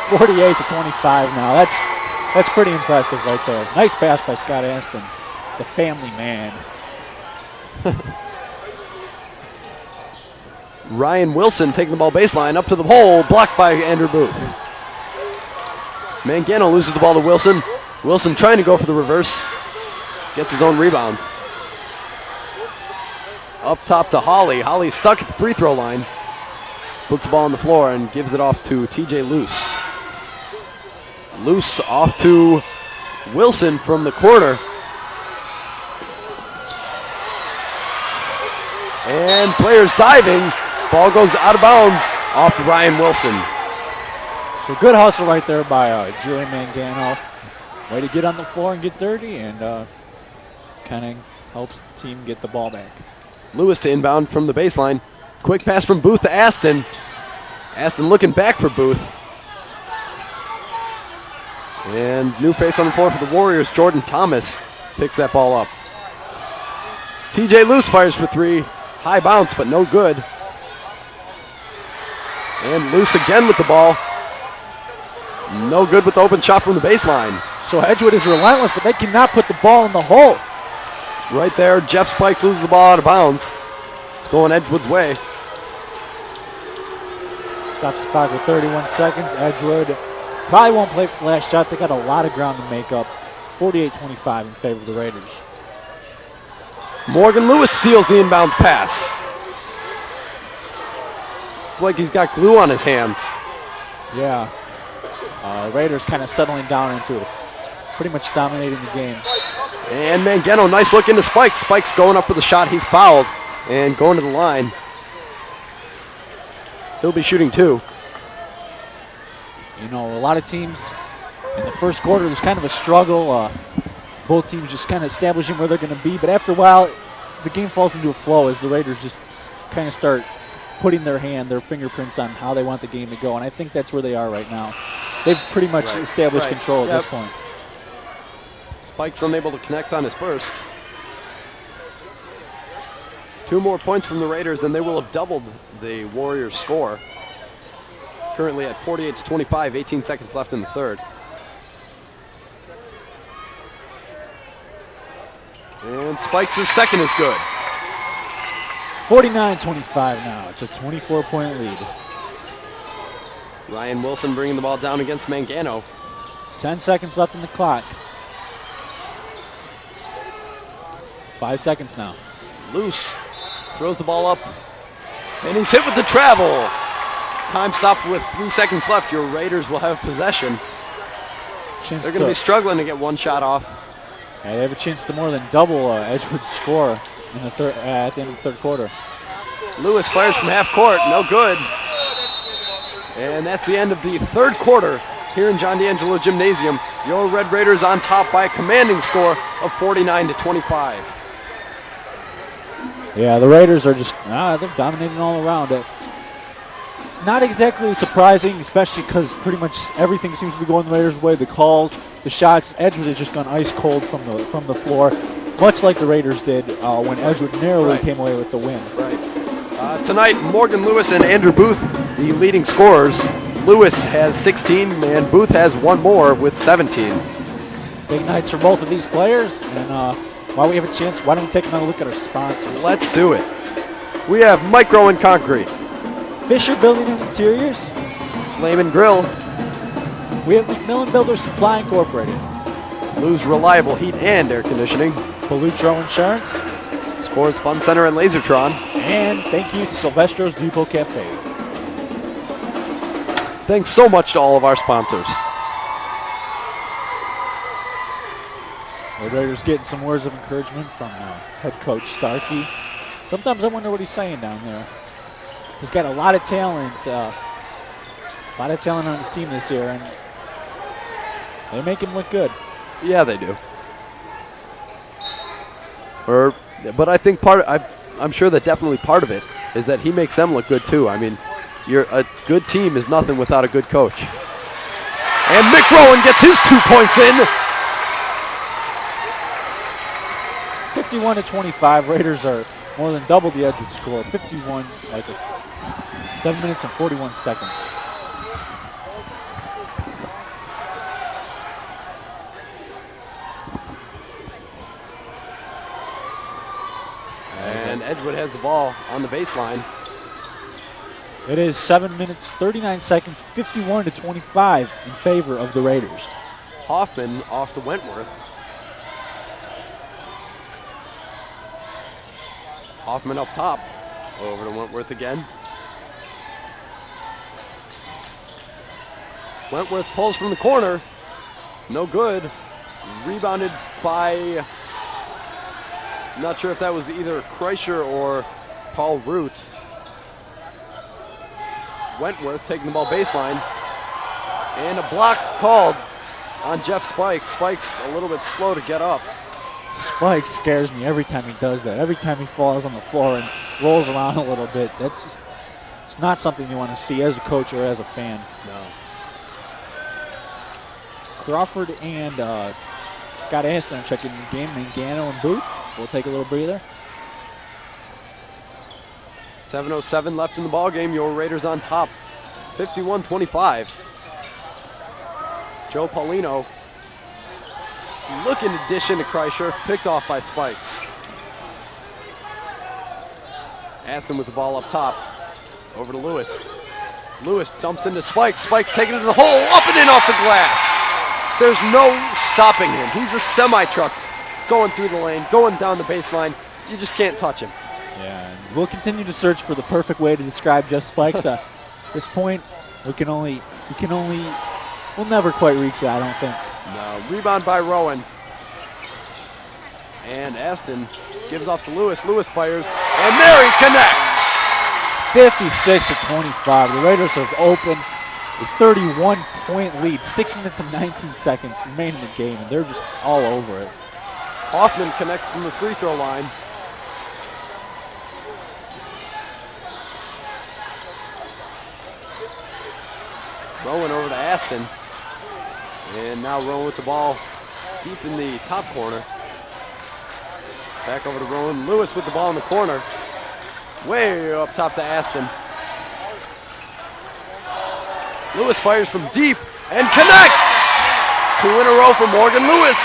Speaker 2: 48-25 now. That's pretty impressive right there. Nice pass by Scott Aston, the family man.
Speaker 1: Ryan Wilson taking the ball baseline up to the hole, blocked by Andrew Booth. Mangano loses the ball to Wilson. Wilson trying to go for the reverse. Gets his own rebound. Up top to Holly. Holly stuck at the free throw line. Puts the ball on the floor and gives it off to TJ Luce. Luce off to Wilson from the corner. And players diving. Ball goes out of bounds off Ryan Wilson.
Speaker 2: So good hustle right there by Julian Mangano. Way to get on the floor and get dirty, and kind of helps the team get the ball back.
Speaker 1: Lewis to inbound from the baseline. Quick pass from Booth to Aston. Aston looking back for Booth. And new face on the floor for the Warriors, Jordan Thomas picks that ball up. TJ Luce fires for 3. High bounce, but no good. And loose again with the ball. No good with the open shot from the baseline.
Speaker 2: So Edgewood is relentless, but they cannot put the ball in the hole.
Speaker 1: Right there, Jeff Spikes loses the ball out of bounds. It's going Edgewood's way.
Speaker 2: Stops the clock with 31 seconds. Edgewood probably won't play for the last shot. They got a lot of ground to make up. 48-25 in favor of the Raiders.
Speaker 1: Morgan Lewis steals the inbounds pass. It's like he's got glue on his hands.
Speaker 2: Yeah. Raiders kind of settling down into it. Pretty much dominating the game.
Speaker 1: And Mangano, nice look into Spikes. Spikes going up for the shot. He's fouled and going to the line. He'll be shooting 2.
Speaker 2: You know, a lot of teams in the first quarter, there's kind of a struggle. Both teams just kind of establishing where they're going to be. But after a while, the game falls into a flow as the Raiders just kind of start putting their fingerprints on how they want the game to go. And I think that's where they are right now. They've pretty much established control at this point.
Speaker 1: Spike's unable to connect on his first. 2 more points from the Raiders and they will have doubled the Warriors' score. Currently at 48-25, 18 seconds left in the third. And Spikes' second is good.
Speaker 2: 49-25 now. It's a 24-point lead.
Speaker 1: Ryan Wilson bringing the ball down against Mangano.
Speaker 2: 10 seconds left in the clock. 5 seconds now.
Speaker 1: Loose. Throws the ball up. And he's hit with the travel. Time stopped with 3 seconds left. Your Raiders will have possession. They're going to be struggling to get one shot off.
Speaker 2: Yeah, they have a chance to more than double Edgewood's score in the at the end of the third quarter.
Speaker 1: Lewis fires from half court. No good. And that's the end of the third quarter here in John D'Angelo Gymnasium. Your Red Raiders on top by a commanding score of 49-25.
Speaker 2: Yeah, the Raiders are just, they're dominating all around. Not exactly surprising, especially because pretty much everything seems to be going the Raiders' way. The calls, the shots. Edgewood has just gone ice cold from the floor, much like the Raiders did when Edgewood narrowly came away with the win.
Speaker 1: Right. Tonight, Morgan Lewis and Andrew Booth, the leading scorers. Lewis has 16, and Booth has 1 more with 17.
Speaker 2: Big nights for both of these players, and while we have a chance, why don't we take another look at our sponsors?
Speaker 1: Let's do it. We have Micro and Concrete,
Speaker 2: Fisher Building and Interiors,
Speaker 1: Flame and Grill,
Speaker 2: we have McMillan Builders Supply Incorporated,
Speaker 1: Lou's Reliable Heat and Air Conditioning,
Speaker 2: Belutro Insurance,
Speaker 1: Scores Fun Center and Lasertron,
Speaker 2: and thank you to Silvestro's Depot Cafe.
Speaker 1: Thanks so much to all of our sponsors.
Speaker 2: The Raiders getting some words of encouragement from head coach Starkey. Sometimes I wonder what he's saying down there. He's got a lot of talent on his team this year, and they make him look good.
Speaker 1: Yeah, they do. But I think I'm sure that definitely part of it is that he makes them look good too. I mean, a good team is nothing without a good coach. And Mick Rowan gets his 2 points in.
Speaker 2: 51-25. Raiders are more than double the Edgewood score. 51, 7 minutes and 41 seconds.
Speaker 1: And Edgewood has the ball on the baseline.
Speaker 2: It is 7 minutes, 39 seconds, 51-25 in favor of the Raiders.
Speaker 1: Hoffman off to Wentworth. Hoffman up top. Over to Wentworth again. Wentworth pulls from the corner. No good. Rebounded by, not sure if that was either Kreischer or Paul Root. Wentworth taking the ball baseline. And a block called on Jeff Spikes. Spikes a little bit slow to get up.
Speaker 2: Spike scares me every time he does that. Every time he falls on the floor and rolls around a little bit. It's not something you want to see as a coach or as a fan.
Speaker 1: No.
Speaker 2: Crawford and Scott Aston checking the game. Mangano and Booth. We'll take a little breather.
Speaker 1: 7:07 left in the ball game. Your Raiders on top, 51-25. Joe Paulino looking to dish into Kreischer, picked off by Spikes. Aston with the ball up top, over to Lewis. Lewis dumps into Spikes. Spikes taking it to the hole, up and in off the glass. There's no stopping him. He's a semi-truck going through the lane, going down the baseline. You just can't touch him.
Speaker 2: Yeah, and we'll continue to search for the perfect way to describe Jeff Spikes. At this point, we'll never quite reach that, I don't think.
Speaker 1: No, rebound by Rowan. And Aston gives off to Lewis. Lewis fires, and there he connects.
Speaker 2: 56-25. The Raiders have opened a 31-point lead. 6 minutes and 19 seconds remain in the game, and they're just all over it.
Speaker 1: Hoffman connects from the free throw line. Rowan over to Aston. And now Rowan with the ball deep in the top corner. Back over to Rowan. Lewis with the ball in the corner. Way up top to Aston. Lewis fires from deep and connects! 2 in a row for Morgan Lewis.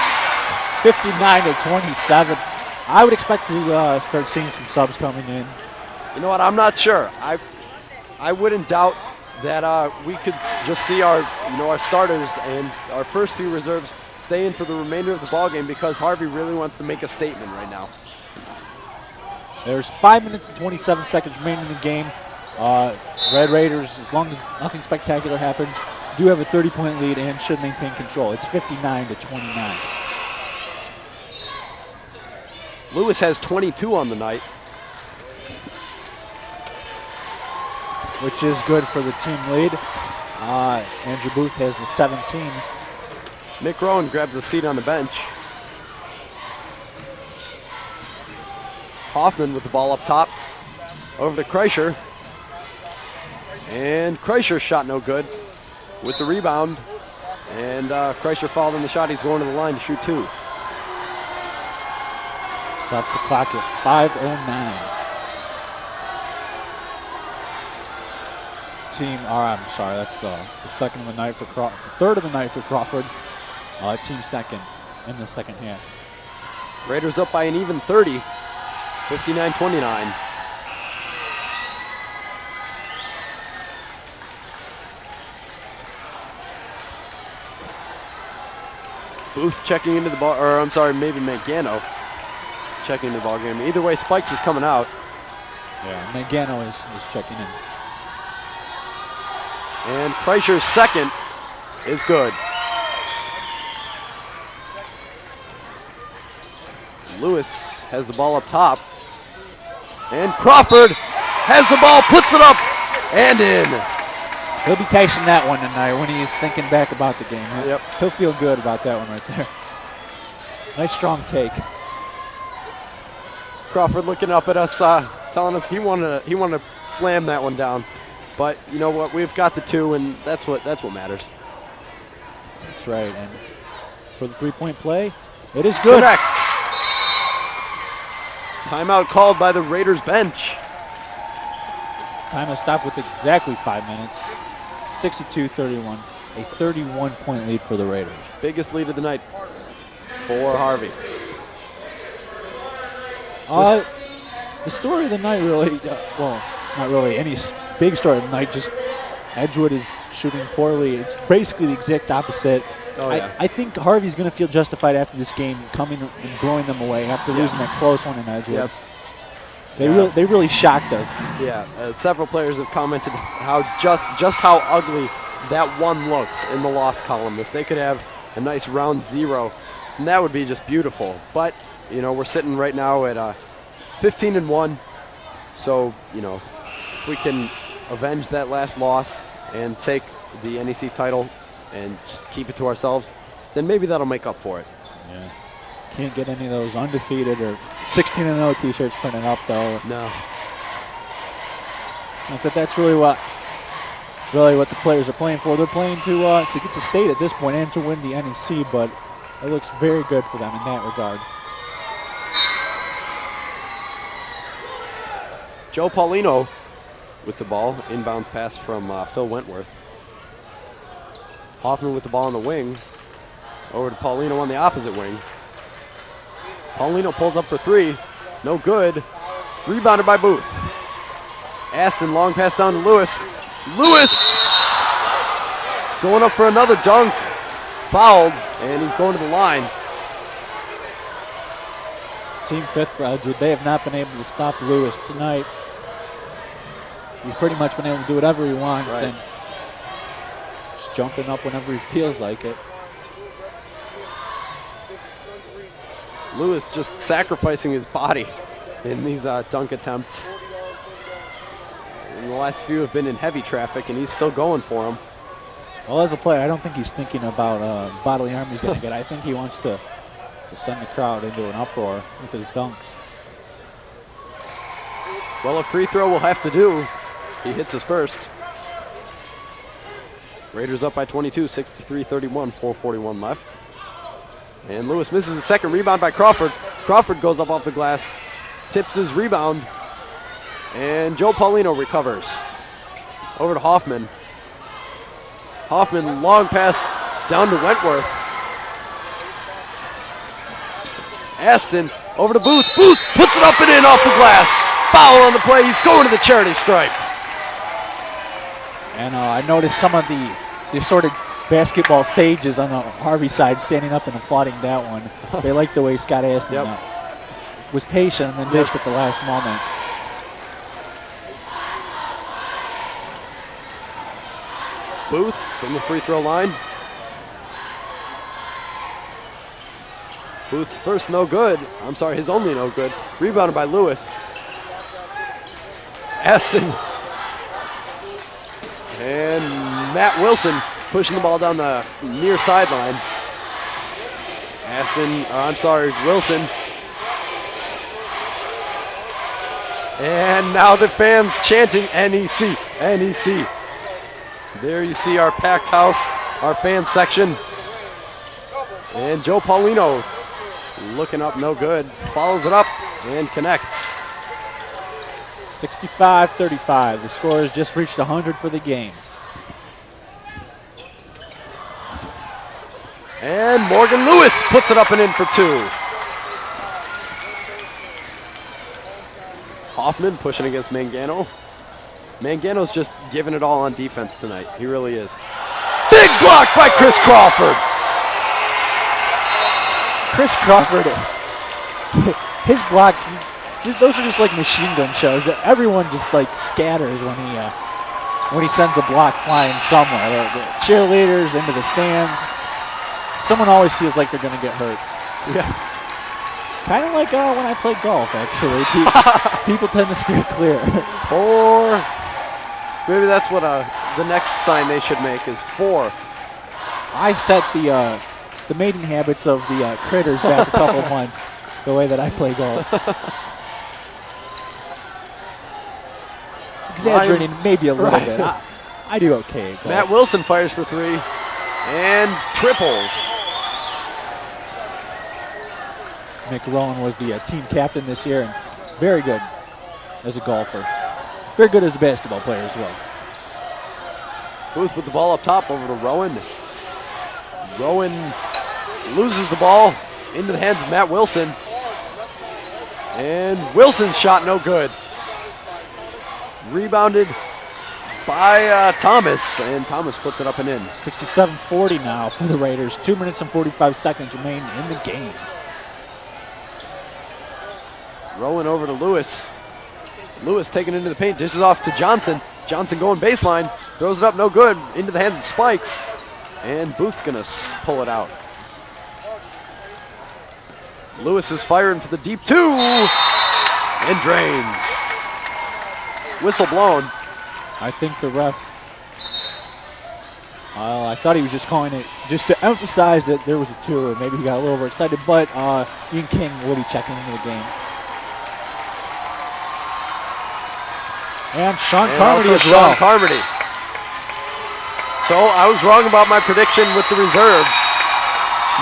Speaker 2: 59-27. I would expect to start seeing some subs coming in.
Speaker 1: You know what? I'm not sure. I wouldn't doubt that we could just see our starters and our first few reserves stay in for the remainder of the ball game because Harvey really wants to make a statement right now.
Speaker 2: There's 5 minutes and 27 seconds remaining in the game. Red Raiders, as long as nothing spectacular happens, do have a 30-point lead and should maintain control. It's 59-29.
Speaker 1: Lewis has 22 on the night,
Speaker 2: which is good for the team lead. Andrew Booth has the 17.
Speaker 1: Nick Rowan grabs a seat on the bench. Hoffman with the ball up top, over to Kreischer. And Kreischer's shot no good with the rebound. And Kreischer fouled in the shot. He's going to the line to shoot 2.
Speaker 2: Stops the clock at 5:09. I'm sorry, that's the second of the night for Crawford. Third of the night for Crawford. Team second in the second half.
Speaker 1: Raiders up by an even 30, 59-29. Booth checking into the ball, or I'm sorry, maybe Mangano checking into the ball game. Either way, Spikes is coming out.
Speaker 2: Yeah, Mangano is checking in.
Speaker 1: And Kreischer's second is good. Lewis has the ball up top. And Crawford has the ball, puts it up, and in.
Speaker 2: He'll be tasting that one tonight when he is thinking back about the game.
Speaker 1: Yep.
Speaker 2: He'll feel good about that one right there. Nice strong take.
Speaker 1: Crawford looking up at us, telling us he wanted to slam that one down. But you know what? We've got the 2, and that's what matters.
Speaker 2: That's right. And for the 3-point play, it is good.
Speaker 1: Connects. Timeout called by the Raiders bench.
Speaker 2: Time to stop with exactly 5 minutes. 62-31. A 31-point lead for the Raiders.
Speaker 1: Biggest lead of the night for Harvey.
Speaker 2: The story of the night really, well, not really any big story of the night, just Edgewood is shooting poorly. It's basically the exact opposite.
Speaker 1: Oh, yeah.
Speaker 2: I think Harvey's going to feel justified after this game coming and blowing them away after losing that close one in Edgewood.
Speaker 1: Yep.
Speaker 2: They really shocked us.
Speaker 1: Yeah, several players have commented how just how ugly that one looks in the loss column. If they could have a nice round 0, and that would be just beautiful. But we're sitting right now at 15-1, so if we can avenge that last loss and take the NEC title and just keep it to ourselves, then maybe that'll make up for it.
Speaker 2: Yeah. Can't get any of those undefeated or 16-0 t-shirts printed up though.
Speaker 1: No.
Speaker 2: Not that that's really what the players are playing for. They're playing to get to state at this point and to win the NEC, but it looks very good for them in that regard.
Speaker 1: Joe Paulino with the ball. Inbounds pass from Phil Wentworth. Hoffman with the ball on the wing. Over to Paulino on the opposite wing. Paulino pulls up for three. No good. Rebounded by Booth. Aston, long pass down to Lewis. Lewis going up for another dunk. Fouled, and he's going to the line.
Speaker 2: Team fifth for Edgewood. They have not been able to stop Lewis tonight. He's pretty much been able to do whatever he wants,
Speaker 1: right,
Speaker 2: and just jumping up whenever he feels like it.
Speaker 1: Lewis just sacrificing his body in these dunk attempts. And the last few have been in heavy traffic, and he's still going for them.
Speaker 2: Well, as a player, I don't think he's thinking about bodily harm he's going to get. I think he wants to send the crowd into an uproar with his dunks.
Speaker 1: Well, a free throw will have to do. He hits his first. Raiders up by 22, 63-31, 4:41 left. And Lewis misses a second. Rebound by Crawford. Crawford goes up off the glass, tips his rebound, and Joe Paulino recovers. Over to Hoffman. Hoffman, long pass down to Wentworth. Aston over to Booth. Booth puts it up and in off the glass. Foul on the play. He's going to the charity stripe.
Speaker 2: And I noticed some of the assorted basketball sages on the Harvey side standing up and applauding that one. They like the way Scott Aston was patient and then missed at the last moment.
Speaker 1: Booth from the free throw line. Booth's first no good. I'm sorry, his only no good. Rebounded by Lewis. Aston. And Matt Wilson pushing the ball down the near sideline. Wilson. And now the fans chanting NEC, NEC. There you see our packed house, our fan section. And Joe Paulino looking up, no good. Follows it up and connects.
Speaker 2: 65-35. The score has just reached 100 for the game.
Speaker 1: And Morgan Lewis puts it up and in for two. Hoffman pushing against Mangano. Mangano's just giving it all on defense tonight. He really is. Big block by Chris Crawford.
Speaker 2: Chris Crawford, his blocks, those are just like machine gun shows. Everyone just like scatters when he sends a block flying somewhere. The cheerleaders into the stands. Someone always feels like they're going to get hurt.
Speaker 1: Yeah.
Speaker 2: Kind of like when I play golf, actually. People tend to steer clear.
Speaker 1: Four. Maybe that's what the next sign they should make is 4.
Speaker 2: I set the mating habits of the critters back a couple months, the way that I play golf. Exaggerating maybe a little bit. I do okay.
Speaker 1: Matt Wilson fires for 3 and triples.
Speaker 2: Mick Rowan was the team captain this year and very good as a golfer. Very good as a basketball player as well.
Speaker 1: Booth with the ball up top over to Rowan. Rowan loses the ball into the hands of Matt Wilson. And Wilson's shot no good. Rebounded by Thomas, and Thomas puts it up and in.
Speaker 2: 67-40 now for the Raiders. 2 minutes and 45 seconds remain in the game.
Speaker 1: Rowan over to Lewis. Lewis taking into the paint, dishes off to Johnson. Johnson going baseline, throws it up, no good, into the hands of Spikes. And Booth's gonna pull it out. Lewis is firing for the deep 2, and drains. Whistle blown.
Speaker 2: I think the ref, I thought he was just calling it just to emphasize that there was a 2, or maybe he got a little overexcited, but Ian King will be checking into the game. And Sean Carmody as well.
Speaker 1: Sean Carmody. So I was wrong about my prediction with the reserves.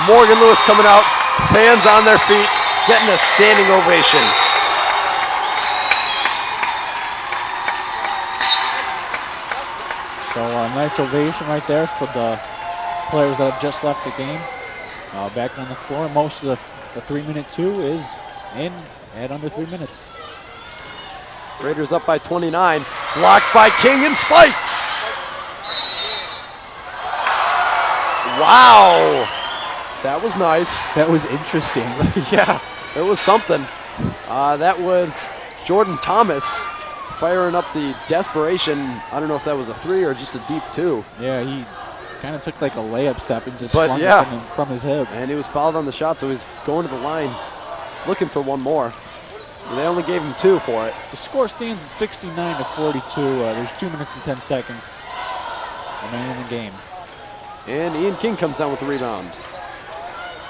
Speaker 1: Morgan Lewis coming out, fans on their feet, getting a standing ovation.
Speaker 2: So nice ovation right there for the players that have just left the game. Back on the floor. Most of the 3-minute 2 is in at under 3 minutes.
Speaker 1: Raiders up by 29. Blocked by King and Spikes. Wow. That was nice.
Speaker 2: That was interesting.
Speaker 1: Yeah, it was something. That was Jordan Thomas firing up the desperation. I don't know if that was a 3 or just a deep 2.
Speaker 2: Yeah, he kind of took like a layup step and just
Speaker 1: But
Speaker 2: slung
Speaker 1: yeah.
Speaker 2: it from his hip.
Speaker 1: And he was fouled on the shot, so he's going to the line looking for one more. They only gave him 2 for it.
Speaker 2: The score stands at 69-42. There's 2 minutes and 10 seconds remaining in the game.
Speaker 1: And Ian King comes down with the rebound.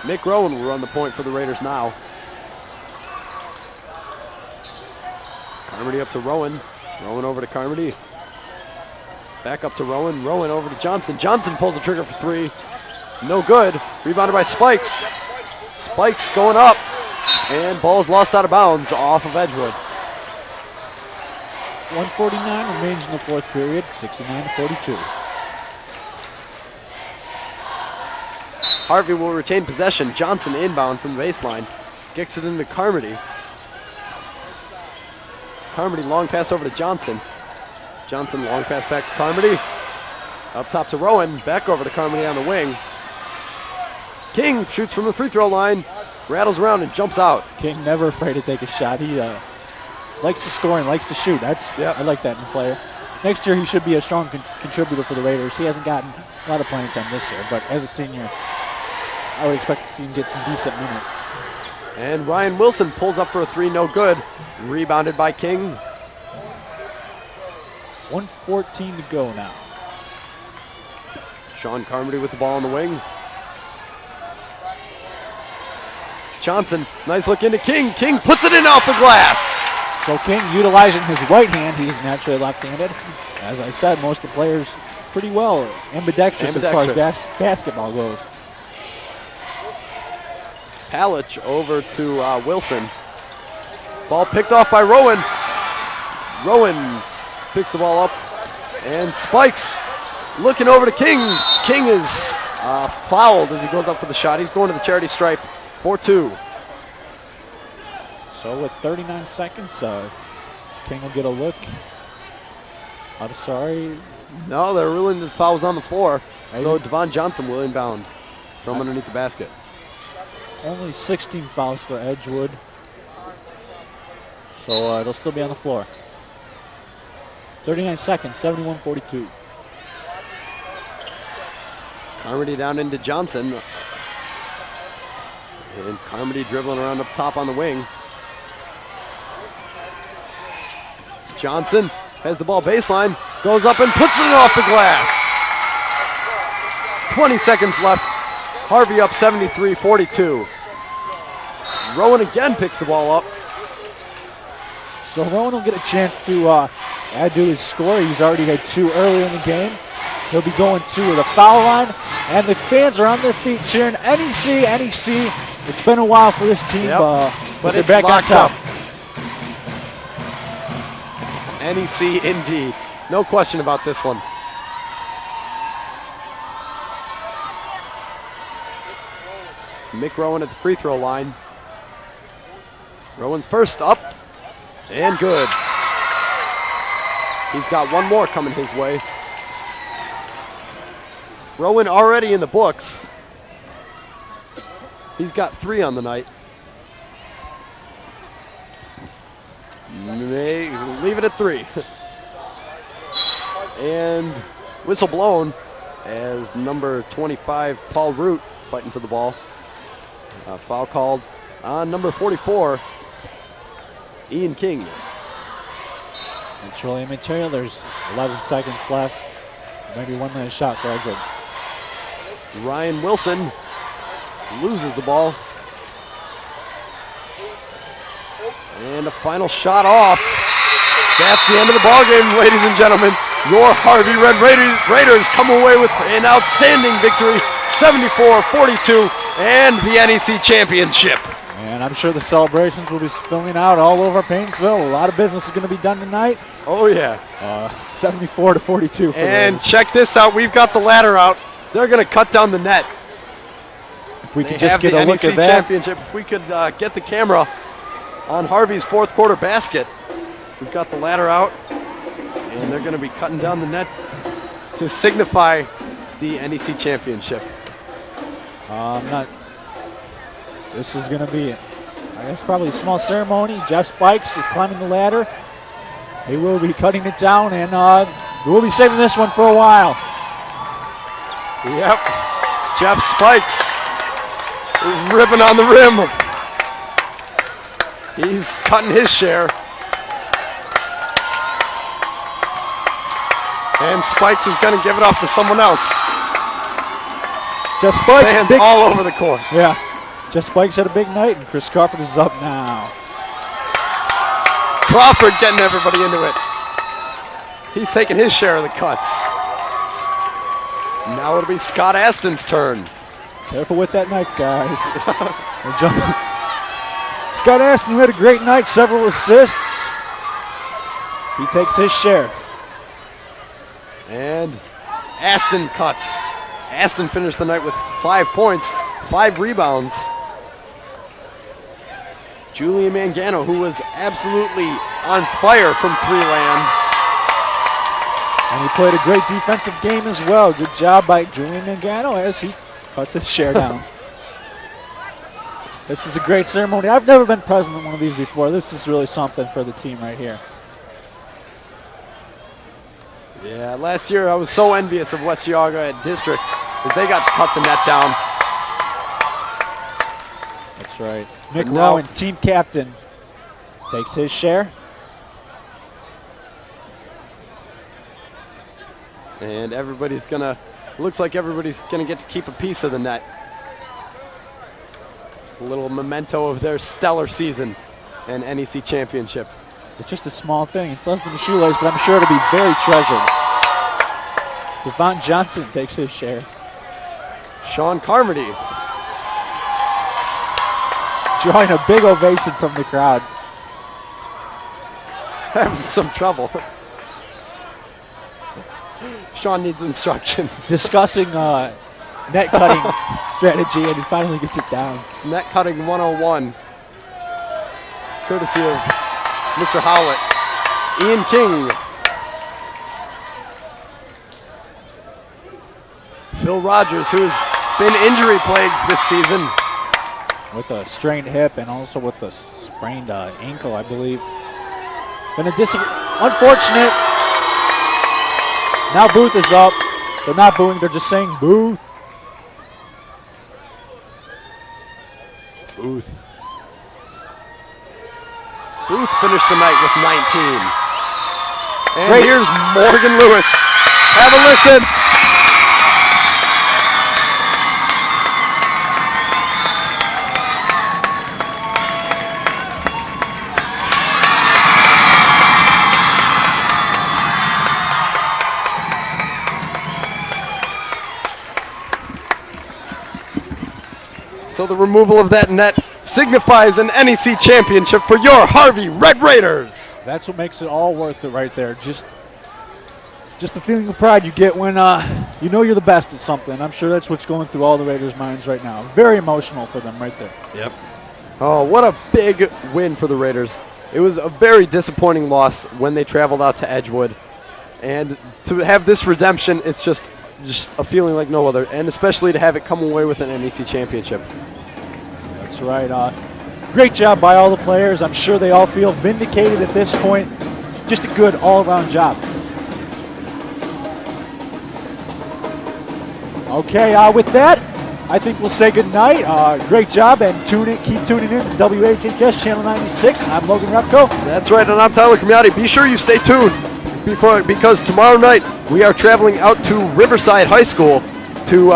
Speaker 1: Mick Rowan will run the point for the Raiders now. Carmody up to Rowan. Rowan over to Carmody. Back up to Rowan. Rowan over to Johnson. Johnson pulls the trigger for 3. No good. Rebounded by Spikes. Spikes going up. And ball's lost out of bounds off of Edgewood.
Speaker 2: 1:49 remains in the fourth period. 69-42.
Speaker 1: Harvey will retain possession. Johnson inbound from the baseline. Kicks it into Carmody. Carmody long pass over to Johnson. Johnson long pass back to Carmody. Up top to Rowan. Back over to Carmody on the wing. King shoots from the free throw line. Rattles around and jumps out.
Speaker 2: King never afraid to take a shot. He likes to score and likes to shoot. I like that in a player. Next year he should be a strong contributor for the Raiders. He hasn't gotten a lot of playing time this year, but as a senior, I would expect to see him get some decent minutes.
Speaker 1: And Ryan Wilson pulls up for a 3, no good. Rebounded by King.
Speaker 2: 1:14 to go now.
Speaker 1: Sean Carmody with the ball on the wing. Johnson, nice look into King. King puts it in off the glass.
Speaker 2: So King utilizing his right hand. He's naturally left-handed. As I said, most of the players pretty well ambidextrous as far as basketball goes.
Speaker 1: Palich over to Wilson. Ball picked off by Rowan. Rowan picks the ball up. And Spikes looking over to King. King is fouled as he goes up for the shot. He's going to the charity stripe. 4-2.
Speaker 2: So with 39 seconds, King will get a look. I'm sorry.
Speaker 1: No, they're ruling the foul was on the floor. So Devon Johnson will inbound from underneath the basket.
Speaker 2: Only 16 fouls for Edgewood. So it'll still be on the floor. 39 seconds, 71-42.
Speaker 1: Carmody down into Johnson. And Carmody dribbling around up top on the wing. Johnson has the ball baseline, goes up and puts it off the glass. 20 seconds left. Harvey up 73-42. Rowan again picks the ball up.
Speaker 2: So Rowan will get a chance to add to his score. He's already had 2 earlier in the game. He'll be going to the foul line, and the fans are on their feet cheering NEC, NEC. It's been a while for this team, but they're
Speaker 1: it's
Speaker 2: back on
Speaker 1: locked
Speaker 2: top.
Speaker 1: up. NEC indeed. No question about this one. Mick Rowan at the free throw line. Rowan's first up and good. He's got one more coming his way. Rowan already in the books. He's got 3 on the night. Leave it at 3. And whistle blown as number 25, Paul Root, fighting for the ball. Foul called on number 44, Ian King.
Speaker 2: Petroleum material, there's 11 seconds left. Maybe 1 minute shot for Edgewood.
Speaker 1: Ryan Wilson loses the ball. And a final shot off. That's the end of the ball game, ladies and gentlemen. Your Harvey Red Raiders come away with an outstanding victory, 74-42, and the NEC championship.
Speaker 2: And And I'm sure the celebrations will be spilling out all over Painesville. A lot of business is going to be done tonight.
Speaker 1: Oh, yeah.
Speaker 2: 74-42.
Speaker 1: And check this out. We've got the ladder out. They're going to cut down the net.
Speaker 2: If we could just get a look at that.
Speaker 1: Championship. If we could get the camera on Harvey's fourth quarter basket. We've got the ladder out. And they're going to be cutting down the net to signify the NEC championship.
Speaker 2: This is going to be, I guess, probably a small ceremony. Jeff Spikes is climbing the ladder. He will be cutting it down, and we'll be saving this one for a while.
Speaker 1: Yep. Jeff Spikes ripping on the rim. He's cutting his share. And Spikes is going to give it off to someone else.
Speaker 2: Jeff Spikes.
Speaker 1: Fans all over the court.
Speaker 2: Yeah. Jeff Spikes had a big night, and Chris Crawford is up now.
Speaker 1: Crawford getting everybody into it. He's taking his share of the cuts. Now it'll be Scott Aston's turn.
Speaker 2: Careful with that knife, guys. Scott Aston, who had a great night, several assists. He takes his share.
Speaker 1: And Aston cuts. Aston finished the night with 5 points, 5 rebounds. Julian Mangano, who was absolutely on fire from 3 land.
Speaker 2: And he played a great defensive game as well. Good job by Julian Mangano as he cuts his share down. This is a great ceremony. I've never been present at one of these before. This is really something for the team right here.
Speaker 1: Yeah, last year I was so envious of West Geauga at District as they got to cut the net down.
Speaker 2: That's right. Mick Rowan, team captain, takes his share.
Speaker 1: And everybody's gonna, looks like everybody's gonna get to keep a piece of the net. Just a little memento of their stellar season and NEC championship.
Speaker 2: It's just a small thing. It's less than a shoelace, but I'm sure it'll be very treasured. Devon Johnson takes his share.
Speaker 1: Sean Carmody
Speaker 2: drawing a big ovation from the crowd.
Speaker 1: Having some trouble. Sean needs instructions.
Speaker 2: Discussing net cutting strategy, and he finally gets it down.
Speaker 1: Net cutting 101. Courtesy of Mr. Howlett. Ian King. Phil Rogers, who has been injury plagued this season.
Speaker 2: With a strained hip and also with a sprained ankle, I believe. Been unfortunate. Now Booth is up. They're not booing, they're just saying Booth.
Speaker 1: Booth finished the night with 19. And here's Morgan Lewis. Have a listen. So the removal of that net signifies an NEC championship for your Harvey Red Raiders.
Speaker 2: That's what makes it all worth it right there. Just the feeling of pride you get when you know you're the best at something. I'm sure that's what's going through all the Raiders' minds right now. Very emotional for them right there.
Speaker 1: Yep. Oh, what a big win for the Raiders. It was a very disappointing loss when they traveled out to Edgewood. And to have this redemption, it's just a feeling like no other, and especially to have it come away with an NEC championship.
Speaker 2: That's right. Great job by all the players. I'm sure they all feel vindicated at this point. Just a good all-around job. Okay, with that, I think we'll say good night. Great job, and keep tuning in to WHHS Channel 96. I'm Logan Repko.
Speaker 1: That's right, and I'm Tyler Camiotti. Be sure you stay tuned because tomorrow night we are traveling out to Riverside High School to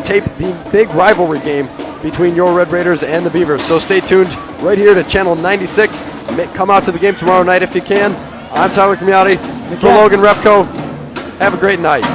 Speaker 1: tape the big rivalry game between your Red Raiders and the Beavers. So stay tuned right here to Channel 96. Come out to the game tomorrow night if you can. I'm Tyler Camiotti for Logan Repko. Have a great night.